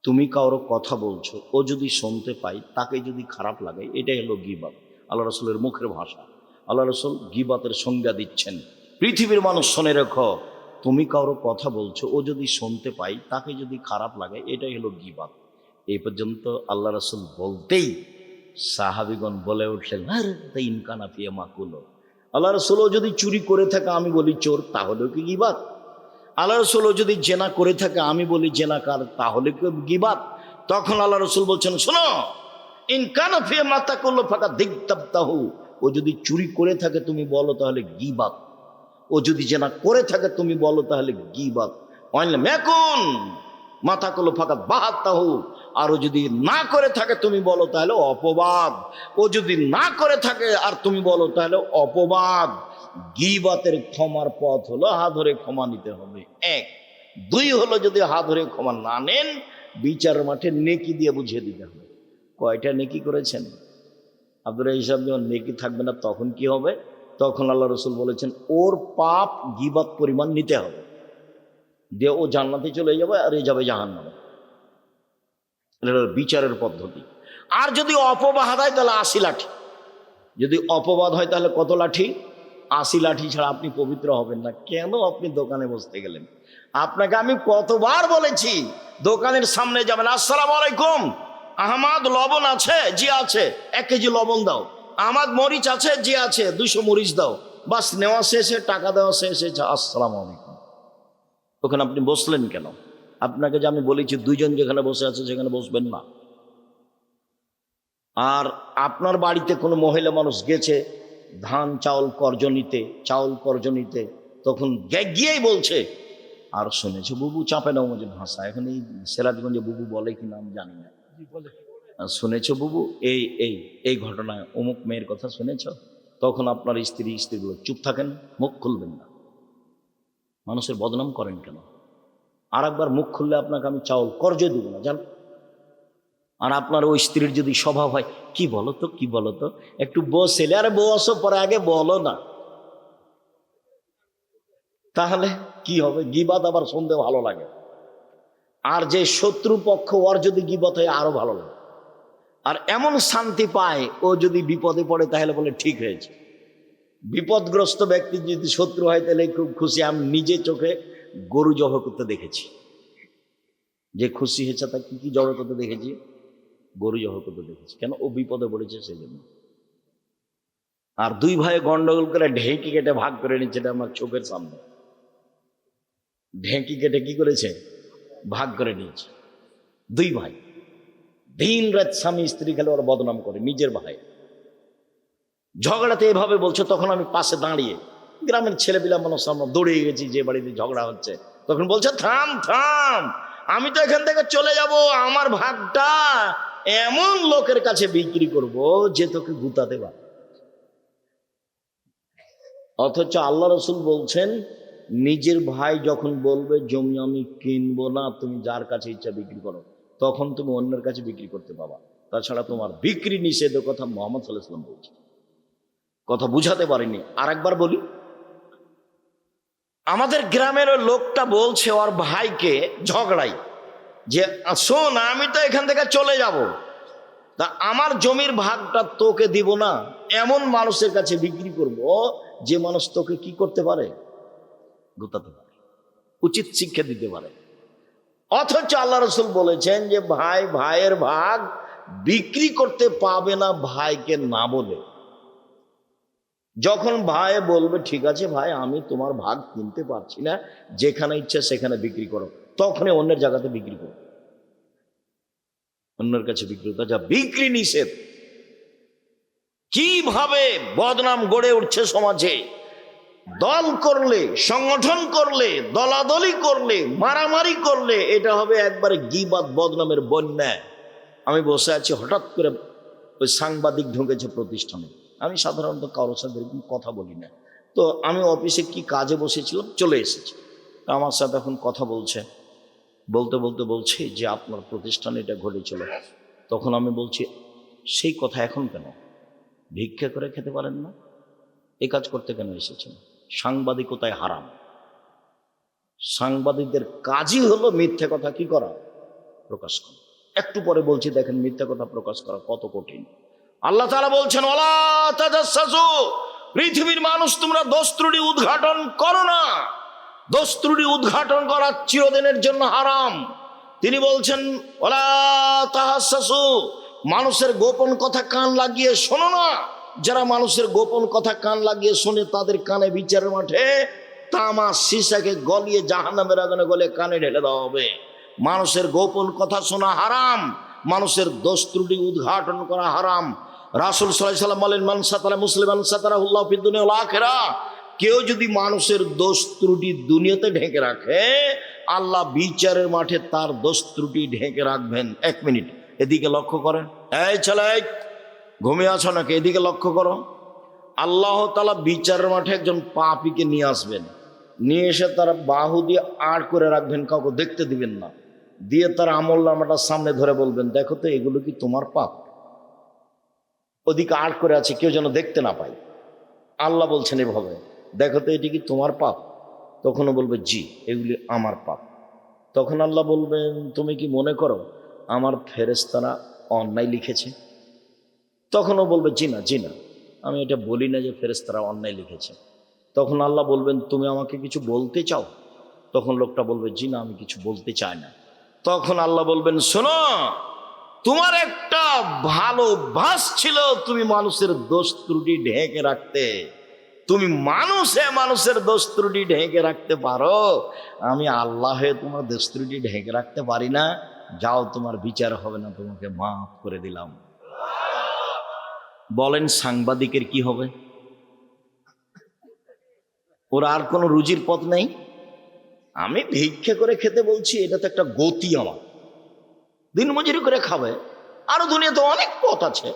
Speaker 1: তুমি কারো কথা বলছো, ও যদি শুনতে পাই তাকে যদি খারাপ লাগে, এটাই হলো গীবত। আল্লাহ রসুলের মুখের ভাষা। আল্লাহ রসুল গীবতের সংজ্ঞা দিচ্ছেন, পৃথিবীর মানুষ শুনে রেখো, তুমি কারো কথা বলছো, ও যদি শুনতে পাই তাকে যদি খারাপ লাগে, এটাই হলো গীবত। এই পর্যন্ত আল্লাহ রসুল বলতেই সাহাবিগণ বলে উঠলেন, আরে ইনকানা ফিয়া মাকুলো, আল্লাহ রসুল যদি চুরি করে থাকে আমি বলি চোর, তাহলেও কি গীবত? আল্লাহ রসুল যদি জেনা করে থাকে আমি বলি জেনাকার, তাহলে কি গীবত? তখন আল্লাহ রসুল বলছেন, শোনো, ইনকানা ফিয়া মাতা করলো ফাঁকা দিগতাবতাহু, ও যদি চুরি করে থাকে তুমি বলো তাহলে গীবত, ও যদি জেনা করে থাকে তুমি বলো তাহলে গীবত। এখন মাথা করলো ফাঁকা বাহাত্তাহু, আর ও যদি না করে থাকে তুমি বলো তাহলে অপবাদ, ও যদি না করে থাকে আর তুমি বলো তাহলে অপবাদ। গীবতের ক্ষমার পথ হলো হাত ধরে ক্ষমা নিতে হবে, 1। 2 হলো, যদি হাত ধরে ক্ষমা না নেন, বিচার মাঠে নেকি দিয়ে বুঝিয়ে দিতে হবে। কয়টা নেকি করেছেন? আপনারা হিসাব যখন নেকি থাকবে না তখন কি হবে? তখন আল্লাহ রসুল বলেছেন, ওর পাপ গীবত পরিমাণ নিতে হবে, দিয়ে ও জান্নাতে চলে যাবে আর এ যাবে জাহান্নামে। বিচারের পদ্ধতি। আর যদি অপবাদ হয় তাহলে 80 লাঠি। যদি অপবাদ হয় তাহলে কত লাঠি? 80 লাঠি ছাড়া আপনি পবিত্র হবেন না। কেন আপনি দোকানে বসতে গেলেন? আপনাকে আমি কতবার বলেছি দোকানের সামনে যাবেন, আসসালামু আলাইকুম, আহমদ লবণ আছে? জি আছে। 1 কেজি লবণ দাও। আহমদ মরিচ আছে? জি আছে। 200 মরিচ দাও। বাস, নেওয়া শেষে, টাকা দেওয়া শেষে, আসসালামু আলাইকুম। ওখানে আপনি বসলেন কেন? আপনাকে যে আমি বলেছি 2 জন যেখানে বসে আছে সেখানে বসবেন না। আর আপনার বাড়িতে কোনো মহিলা মানুষ গেছে ধান চাউল কর্জ নিতে, তখন গিয়েই বলছে, আর শুনেছো বুবু, চাপে নাও মধ্যে ভাষা, এখন এই সিরাজগঞ্জে বুবু বলে কি নাম জানি না, শুনেছো বুবু এই এই এই ঘটনায় অমুক মেয়ের কথা শুনেছ? তখন আপনার স্ত্রীগুলো চুপ থাকেন, মুখ খুলবেন না। মানুষের বদনাম করেন কেন? আর একবার মুখ খুললে আপনাকে আমি চাউল কর্জ দিব না, জান। আর আপনার ওই স্ত্রীর যদি স্বভাব হয়, কি বলো তো, কি বলো তো, একটু বসেলে, আরে বসো, পরে আগে বলো না, তাহলে কি হবে? গীবত আবার শুনতে ভালো লাগে। আর যে শত্রু পক্ষ, ওর যদি গীবত হয় আরো ভালো লাগে। আর এমন শান্তি পায়, ও যদি বিপদে পড়ে তাহলে বলে ঠিক হয়েছে। বিপদগ্রস্ত ব্যক্তি যদি শত্রু হয় তাহলে খুব খুশি। আমি নিজে চোখে গরু জবাই করতে দেখেছি, যে খুশি হয়েছে তাকে কি জবাই করতে দেখেছি, গরু জবাই করতে দেখেছি। কেন? ও বিপদে পড়েছে সেই জন্য। আর দুই ভাই গন্ডগোল করে ঢেঁকি কেটে ভাগ করে নিচ্ছে, এটা আমার চোখের সামনে। ঢেঁকি কেটে কি করেছে? ভাগ করে নিয়েছে। দুই ভাই দিন রাত স্বামী স্ত্রী খেলে ওরা বদনাম করে, নিজের ভাই ঝগড়াতে এভাবে বলছে। তখন আমি পাশে দাঁড়িয়ে, গ্রামের ছেলেপিলা মানুষ, আমরা দৌড়ে গেছি যে বাড়িতে ঝগড়া হচ্ছে। তখন বলছে, থাম থাম, আমি তো এখান থেকে চলে যাব, আমার ভাগটা এমন লোকের কাছে বিক্রি করব যে তোকে গুতাতে পারে। অথচ আল্লাহ রসুল বলছেন, নিজের ভাই যখন বলবে জমি আমি কিনবো না, তুমি যার কাছে ইচ্ছা বিক্রি করো, তখন তুমি অন্যের কাছে বিক্রি করতে পাবা, তাছাড়া তোমার বিক্রি নিষেধ। কথা মোহাম্মদ সাল্লাল্লাহু আলাইহি ওয়াসাল্লাম বলছে। কথা বুঝাতে পারিনি, আর একবার বলি। আমাদের গ্রামের ওই লোকটা বলছে ওর ভাইকে ঝগড়াই, যে শোন, আমি তো এখান থেকে চলে যাব, তা আমার জমির ভাগটা তোকে দিব না, এমন মানুষের কাছে বিক্রি করব যে মানুষ তোকে কি করতে পারে? গোতাতে পারে, উচিত শিক্ষা দিতে পারে। অথচ আল্লাহ রসুল বলেছেন যে ভাই ভাইয়ের ভাগ বিক্রি করতে পাবে না ভাইকে না বলে। যখন ভাই বলবে ঠিক আছে ভাই, আমি তোমার ভাগ কিনতে পারছি না, যেখানে ইচ্ছে সেখানে বিক্রি করো, তখনই অন্যের জায়গাতে বিক্রি করো, অন্যের কাছে বিক্রি করো, যা বিক্রি নিষেধ। কিভাবে বদনাম গড়ে উঠছে সমাজে! দল করলে, সংগঠন করলে, দলাদলি করলে, মারামারি করলে, এটা হবে একবারে গীবত বদনামের বন্যা। আমি বসে আছি, হঠাৎ করে ওই সাংবাদিক ঢুকেছে প্রতিষ্ঠানে। আমি সাধারণত কারোর সাথে এরকম কথা বলি না, তো আমি অফিসে কি কাজে বসেছিলাম, চলে এসেছি। আমার সাথে এখন কথা বলছে, বলতে বলতে বলছে যে আপনার প্রতিষ্ঠানে এটা ঘটেছিল। তখন আমি বলছি, সেই কথা এখন কেন? ভিক্ষা করে খেতে পারেন না? এই কাজ করতে কেন এসেছেন? সাংবাদিকতায় হারাম। সাংবাদিকদের কাজই হলো মিথ্যা কথা কি করা? প্রকাশ করা। একটু পরে বলছি, দেখেন মিথ্যা কথা প্রকাশ করা কত কঠিন। আল্লাহ তাআলা বলছেন, ওয়ালা তাজাসসু, পৃথিবীর মানুষ তোমরা দোষ ত্রুটি উদ্ঘাটন করো না। দোষ ত্রুটি উদ্ঘাটন করা চিরদিনের জন্য হারাম। তিনি বলছেন, ওয়ালা তাহাসসু, মানুষের গোপন কথা কান লাগিয়ে শোনো না। যারা মানুষের গোপন কথা কান লাগিয়ে শোনে, তাদের কানে বিচারের মাঠে তামা সীসাকে গলিয়ে জাহান্নামের আগুনে গলে কানে ঢেলে দেওয়া হবে। মানুষের গোপন কথা শোনা হারাম, মানুষের দোষ ত্রুটি উদ্ঘাটন করা হারাম। রাসূল সাল্লাল্লাহু আলাইহি ওয়াসাল্লাম বলেন, মান সাতারা মুসলিমান সাতারাহুল্লাহু ফিদ দুনিয়া ওয়াল আখিরাহ। কেউ যদি মানুষের দোষ ত্রুটি দুনিয়াতে ঢেকে রাখে, আল্লাহ বিচারের মাঠে তার দোষ ত্রুটি ঢেকে রাখবেন। এক মিনিট এদিকে লক্ষ্য করেন, এই ছেলে ঘুমিয়ে আছো নাকি? এদিকে লক্ষ্য করো। আল্লাহ তাআলা বিচারের মাঠে একজন পাপীকে নিয়ে আসবেন, নিয়ে এসে তার বাহু দিয়ে আড় করে রাখবেন, কাউকে দেখতে দিবেন না, দিয়ে তার আমলনামাটা সামনে ধরে বলবেন, দেখো তো এগুলো কি তোমার পাপ? ওদিকে আড় করে আছে, কেউ যেন দেখতে না পায়। আল্লাহ বলছেন এভাবে, দেখো তো এটি কি তোমার পাপ? তখনও বলবে জি, এগুলি আমার পাপ। তখন আল্লাহ বলবেন, তুমি কি মনে করো আমার ফেরেশতারা অন্যায় লিখেছে? তখনও বলবে জি না, জি না, আমি এটা বলি না যে ফেরেশতারা অন্যায় লিখেছে। তখন আল্লাহ বলবেন, তুমি আমাকে কিছু বলতে চাও? তখন লোকটা বলবে জি না, আমি কিছু বলতে চাই না। তখন আল্লাহ বলবেন, শোনো, তোমার একটা ভালো অভ্যাস ছিল, তুমি মানুষের দোষ ত্রুটি ঢেকে রাখতে। তুমি মানুষের দোষ ত্রুটি ঢেকে রাখতে পারো, আমি আল্লাহ হয়ে তোমার দোষ ত্রুটি ঢেকে রাখতে পারি না। যাও, তোমার বিচার হবে না, তোমাকে মাফ করে দিলাম। বলেন সাংবাদিকের কি হবে? ওর আর কোনো রুজির পথ নেই। আমি ভিক্ষা করে খেতে বলছি, এটা তো একটা গতি, আমার দিনমজুরি করে খাবে। আরো দুনিয়াতে অনেক পথ আছে।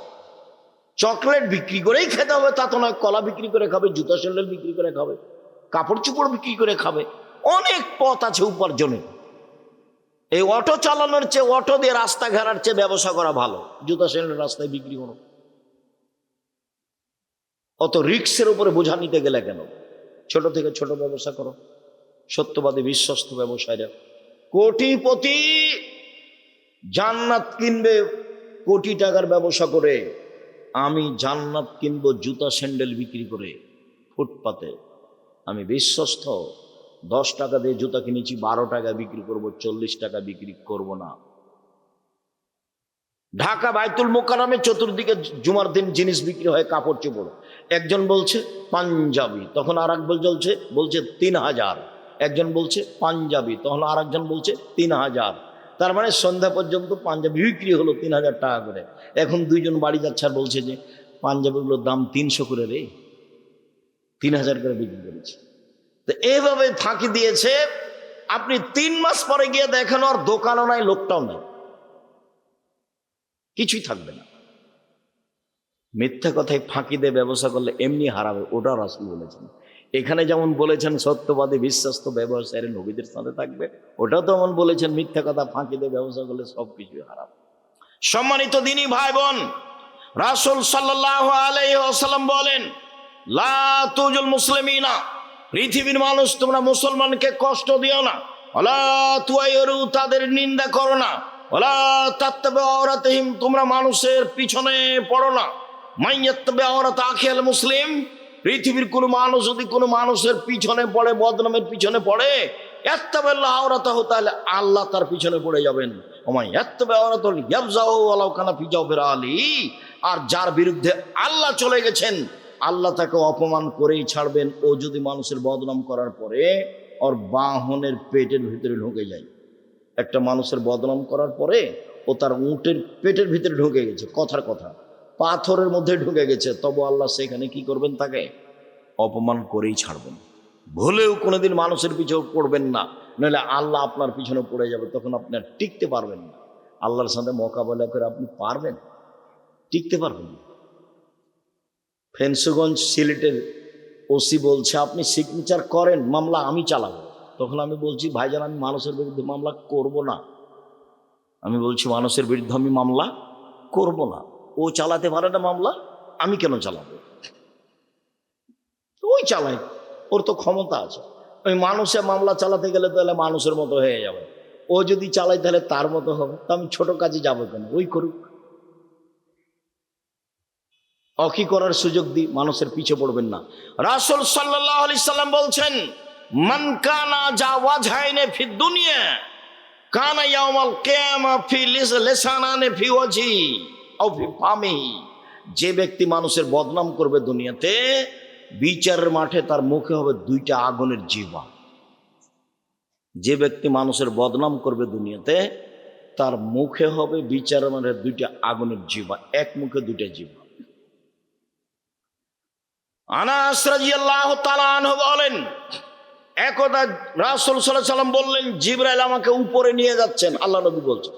Speaker 1: চকলেট বিক্রি করেই খেতে হবে তা তো নয়, কলা বিক্রি করে খাবে, জুতা স্যান্ডেল বিক্রি করে খাবে, কাপড় চোপড় বিক্রি করে খাবে, অনেক পথ আছে উপার্জনের। এই অটো চালানোর চেয়ে, অটো দিয়ে রাস্তা ঘেরার চেয়ে ব্যবসা করা ভালো। জুতা স্যান্ডেল রাস্তায় বিক্রি করো, অত রিক্সের উপরে বোঝা নিতে গেলে কেন? ছোট থেকে ছোট ব্যবসা করো। সত্যবাদী বিশ্বস্ত ব্যবসায়ীরা কোটিপতি, জান্নাত কিনবে কোটি টাকার ব্যবসা করে। আমি জান্নাত কিনবো জুতা স্যান্ডেল বিক্রি করে ফুটপাতে। আমি বিশ্বস্ত, 10 টাকা দিয়ে জুতা কিনেছি, 12 টাকা বিক্রি করব, 40 টাকা বিক্রি করব না। ঢাকা বাইতুল মোকাররমে চতুর্দিকে জুমার দিন জিনিস বিক্রি হয়, কাপড় চোপড়। একজন বলছে পাঞ্জাবি, তখন আর এক বলছে 3000। একজন বলছে পাঞ্জাবি, তখন আর একজন বলছে 3000। তার মানে সন্ধ্যা পর্যন্ত পাঞ্জাবি বিক্রি হলো 3000 টাকা করে। এখন দুইজন বাড়ি যাচ্ছে আর বলছে যে পাঞ্জাবিগুলোর দাম 300 করে রে, 3000 করে বিক্রি করেছে। তো এইভাবে ফাঁকি দিয়েছে। আপনি 3 মাস পরে গিয়ে দেখেন আর দোকানও নাই, লোকটাও নাই, কিছুই থাকবে না। মিথ্যা কথায় ফাঁকি দিয়ে ব্যবসা করলে এমনি হারাবে, ওটা রাসূল বলেছেন। এখানে যেমন বলেছেন সত্যবাদী বিশ্বস্ত ব্যবসায়ীরা নবীদের সাথে থাকবে, ওটাও তো এমন বলেছেন মিথ্যা কথা ফাঁকি দিয়ে ব্যবসা করলে সবকিছুই হারাবে। সম্মানিত দিনী ভাই বোন, রাসূল সাল্লাল্লাহু আলাইহি ওয়াসাল্লাম বলেন, লা তুজুল মুসলিমিনা, পৃথিবীর মানুষ তোমরা মুসলমানকে কষ্ট দিও না। ওয়ালা তুয়াইরু, তাদের নিন্দা করো না। ওয়ালা তাত্তাবি আওরাতিহিম, তোমরা মানুষের পিছনে পড়ো না। মাইয়াত্তাবি আওরাত আখিল মুসলিম, পৃথিবীর কোনো মানুষ যদি কোনো মানুষের পিছনে পড়ে, বদনামের পিছনে পড়ে, ইয়াত্তাবিল্লাহ আওরাতাহু, তাহলে আল্লাহ তার পিছনে পড়ে যাবেন। ওমাই ইয়াত্তাবি আওরাতাহু ইয়াবজাউ ওয়ালাউ কানা ফি জাওফির আলী, আর যার বিরুদ্ধে আল্লাহ চলে গেছেন, আল্লাহ তাকে অপমান করেই ছাড়বেন। ও যদি মানুষের বদনাম করার পরে ওর বাহনের পেটের ভিতরে ঢুকে যায়। একটা মানুষের বদনাম করার পরে ও তার উটের পেটের ভিতরে ঢুকে গেছে, কথার কথা পাথরের মধ্যে ঢুকে গেছে, তবু আল্লাহ সেখানে কি করবেন? তাকে অপমান করেই ছাড়বেন। ভুলেও কোনোদিন মানুষের পিছনে পড়বেন না, নইলে আল্লাহ আপনার পিছনে পড়ে যাবে, তখন আপনি আর টিকতে পারবেন না। আল্লাহর সাথে মোকাবেলা করে আপনি পারবেন? টিকতে পারবেন না। ফেন্সুগঞ্জ সিলেটের ওসি বলছে আপনি সিগনেচার করেন, মামলা আমি চালাবো। তখন আমি বলছি ভাইজান, আমি মানুষের বিরুদ্ধে মামলা করব না। আমি বলছি মানুষের বিরুদ্ধে আমি মামলা করব না। ও চালাতে পারে না মামলা, আমি কেন চালাবো? ওই চালাই, ওর তো ক্ষমতা আছে। ওই মানুষের মামলা চালাতে গেলে তাহলে মানুষের মতো হয়ে যাবে। ও যদি চালাই তাহলে তার মতো হবে। তা আমি ছোট কাজে যাবো কেন? ওই করুক। অকি করার সুযোগ দিই, মানুষের পিছে পড়বেন না। রাসূল সাল্লাল্লাহু আলাইহি সাল্লাম বলছেন, মান কানা জাওয়াজহাইনে ফিদ দুনিয়া কানা ইয়াউমাল কিয়ামা ফি লিসানানি ফি ওয়াজহি আও ফি ফামিহি, যে ব্যক্তি মানুষের বদনাম করবে দুনিয়াতে, বিচারের মাঠে তার মুখে হবে 2টা আগুনের জিহ্বা। যে ব্যক্তি মানুষের বদনাম করবে দুনিয়াতে, তার মুখে হবে বিচারের মাঠে 2টা আগুনের জিহ্বা, এক মুখে 2টা জিহ্বা। আনাস রাদিয়াল্লাহু তাআলা আনহু বলেন, একদা রাসূল সাল্লাল্লাহু আলাইহি ওয়াসাল্লাম বললেন, জিবরাইল আমাকে উপরে নিয়ে যাচ্ছেন। আল্লাহ নবী বলছেন,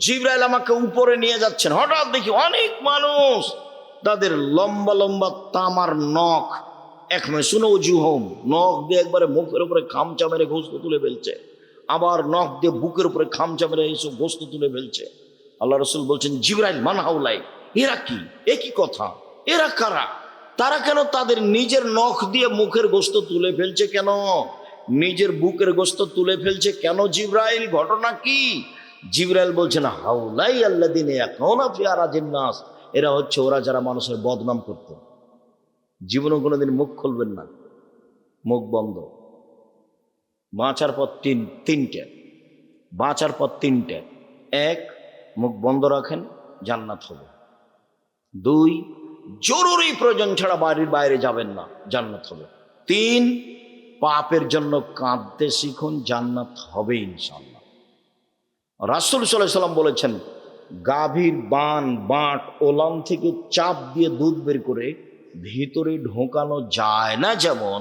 Speaker 1: জিবরাইল আমাকে উপরে নিয়ে যাচ্ছেন। হঠাৎ দেখি অনেক মানুষ, তাদের লম্বা লম্বা তামার নখ, নখ দিয়ে একবারে মুখের উপরে খামচা মেরে গোস্ত তুলে ফেলছে, আবার নখ দিয়ে বুকের উপরে খামচা মেরে এইসব গোস্ত তুলে ফেলছে। আল্লাহ রাসূল বলছেন, জিবরাইল মান হাউলাই, এরা কি? একই কথা, এরা কারা? তারা কেন তাদের নিজের নখ দিয়ে মুখের গোস্ত তুলে ফেলছে? কেন নিজের বুকের গোস্ত তুলে ফেলছে কেন জিবরাইল? ঘটনা কি? জিবরাইল বলছেন, হাউলাই আল্লাযিনা ইয়াকুনা ফি আরাজিন নাস, এরা হচ্ছে ওরা যারা মানুষের বদনাম করত। জীবনে কোনোদিন মুখ খুলবেন না, মুখ বন্ধ। বাঁচার পর তিনটে, বাঁচার পর তিনটে। 1, মুখ বন্ধ রাখেন, জান্নাত হবে। 2, জরুরি প্রয়োজন ছাড়া বাড়ির বাইরে যাবেন না, জান্নাত হবে। 3, পাপের জন্য কাঁদতে শিখুন, জান্নাত হবে ইনশাআল্লাহ। রাসূল সাল্লাল্লাহু আলাইহি ওয়াসাল্লাম বলেছেন, গাভীর বাঁট ওলান থেকে চাপ দিয়ে দুধ বের করে ভিতরে ঢোকানো যায় না, যেমন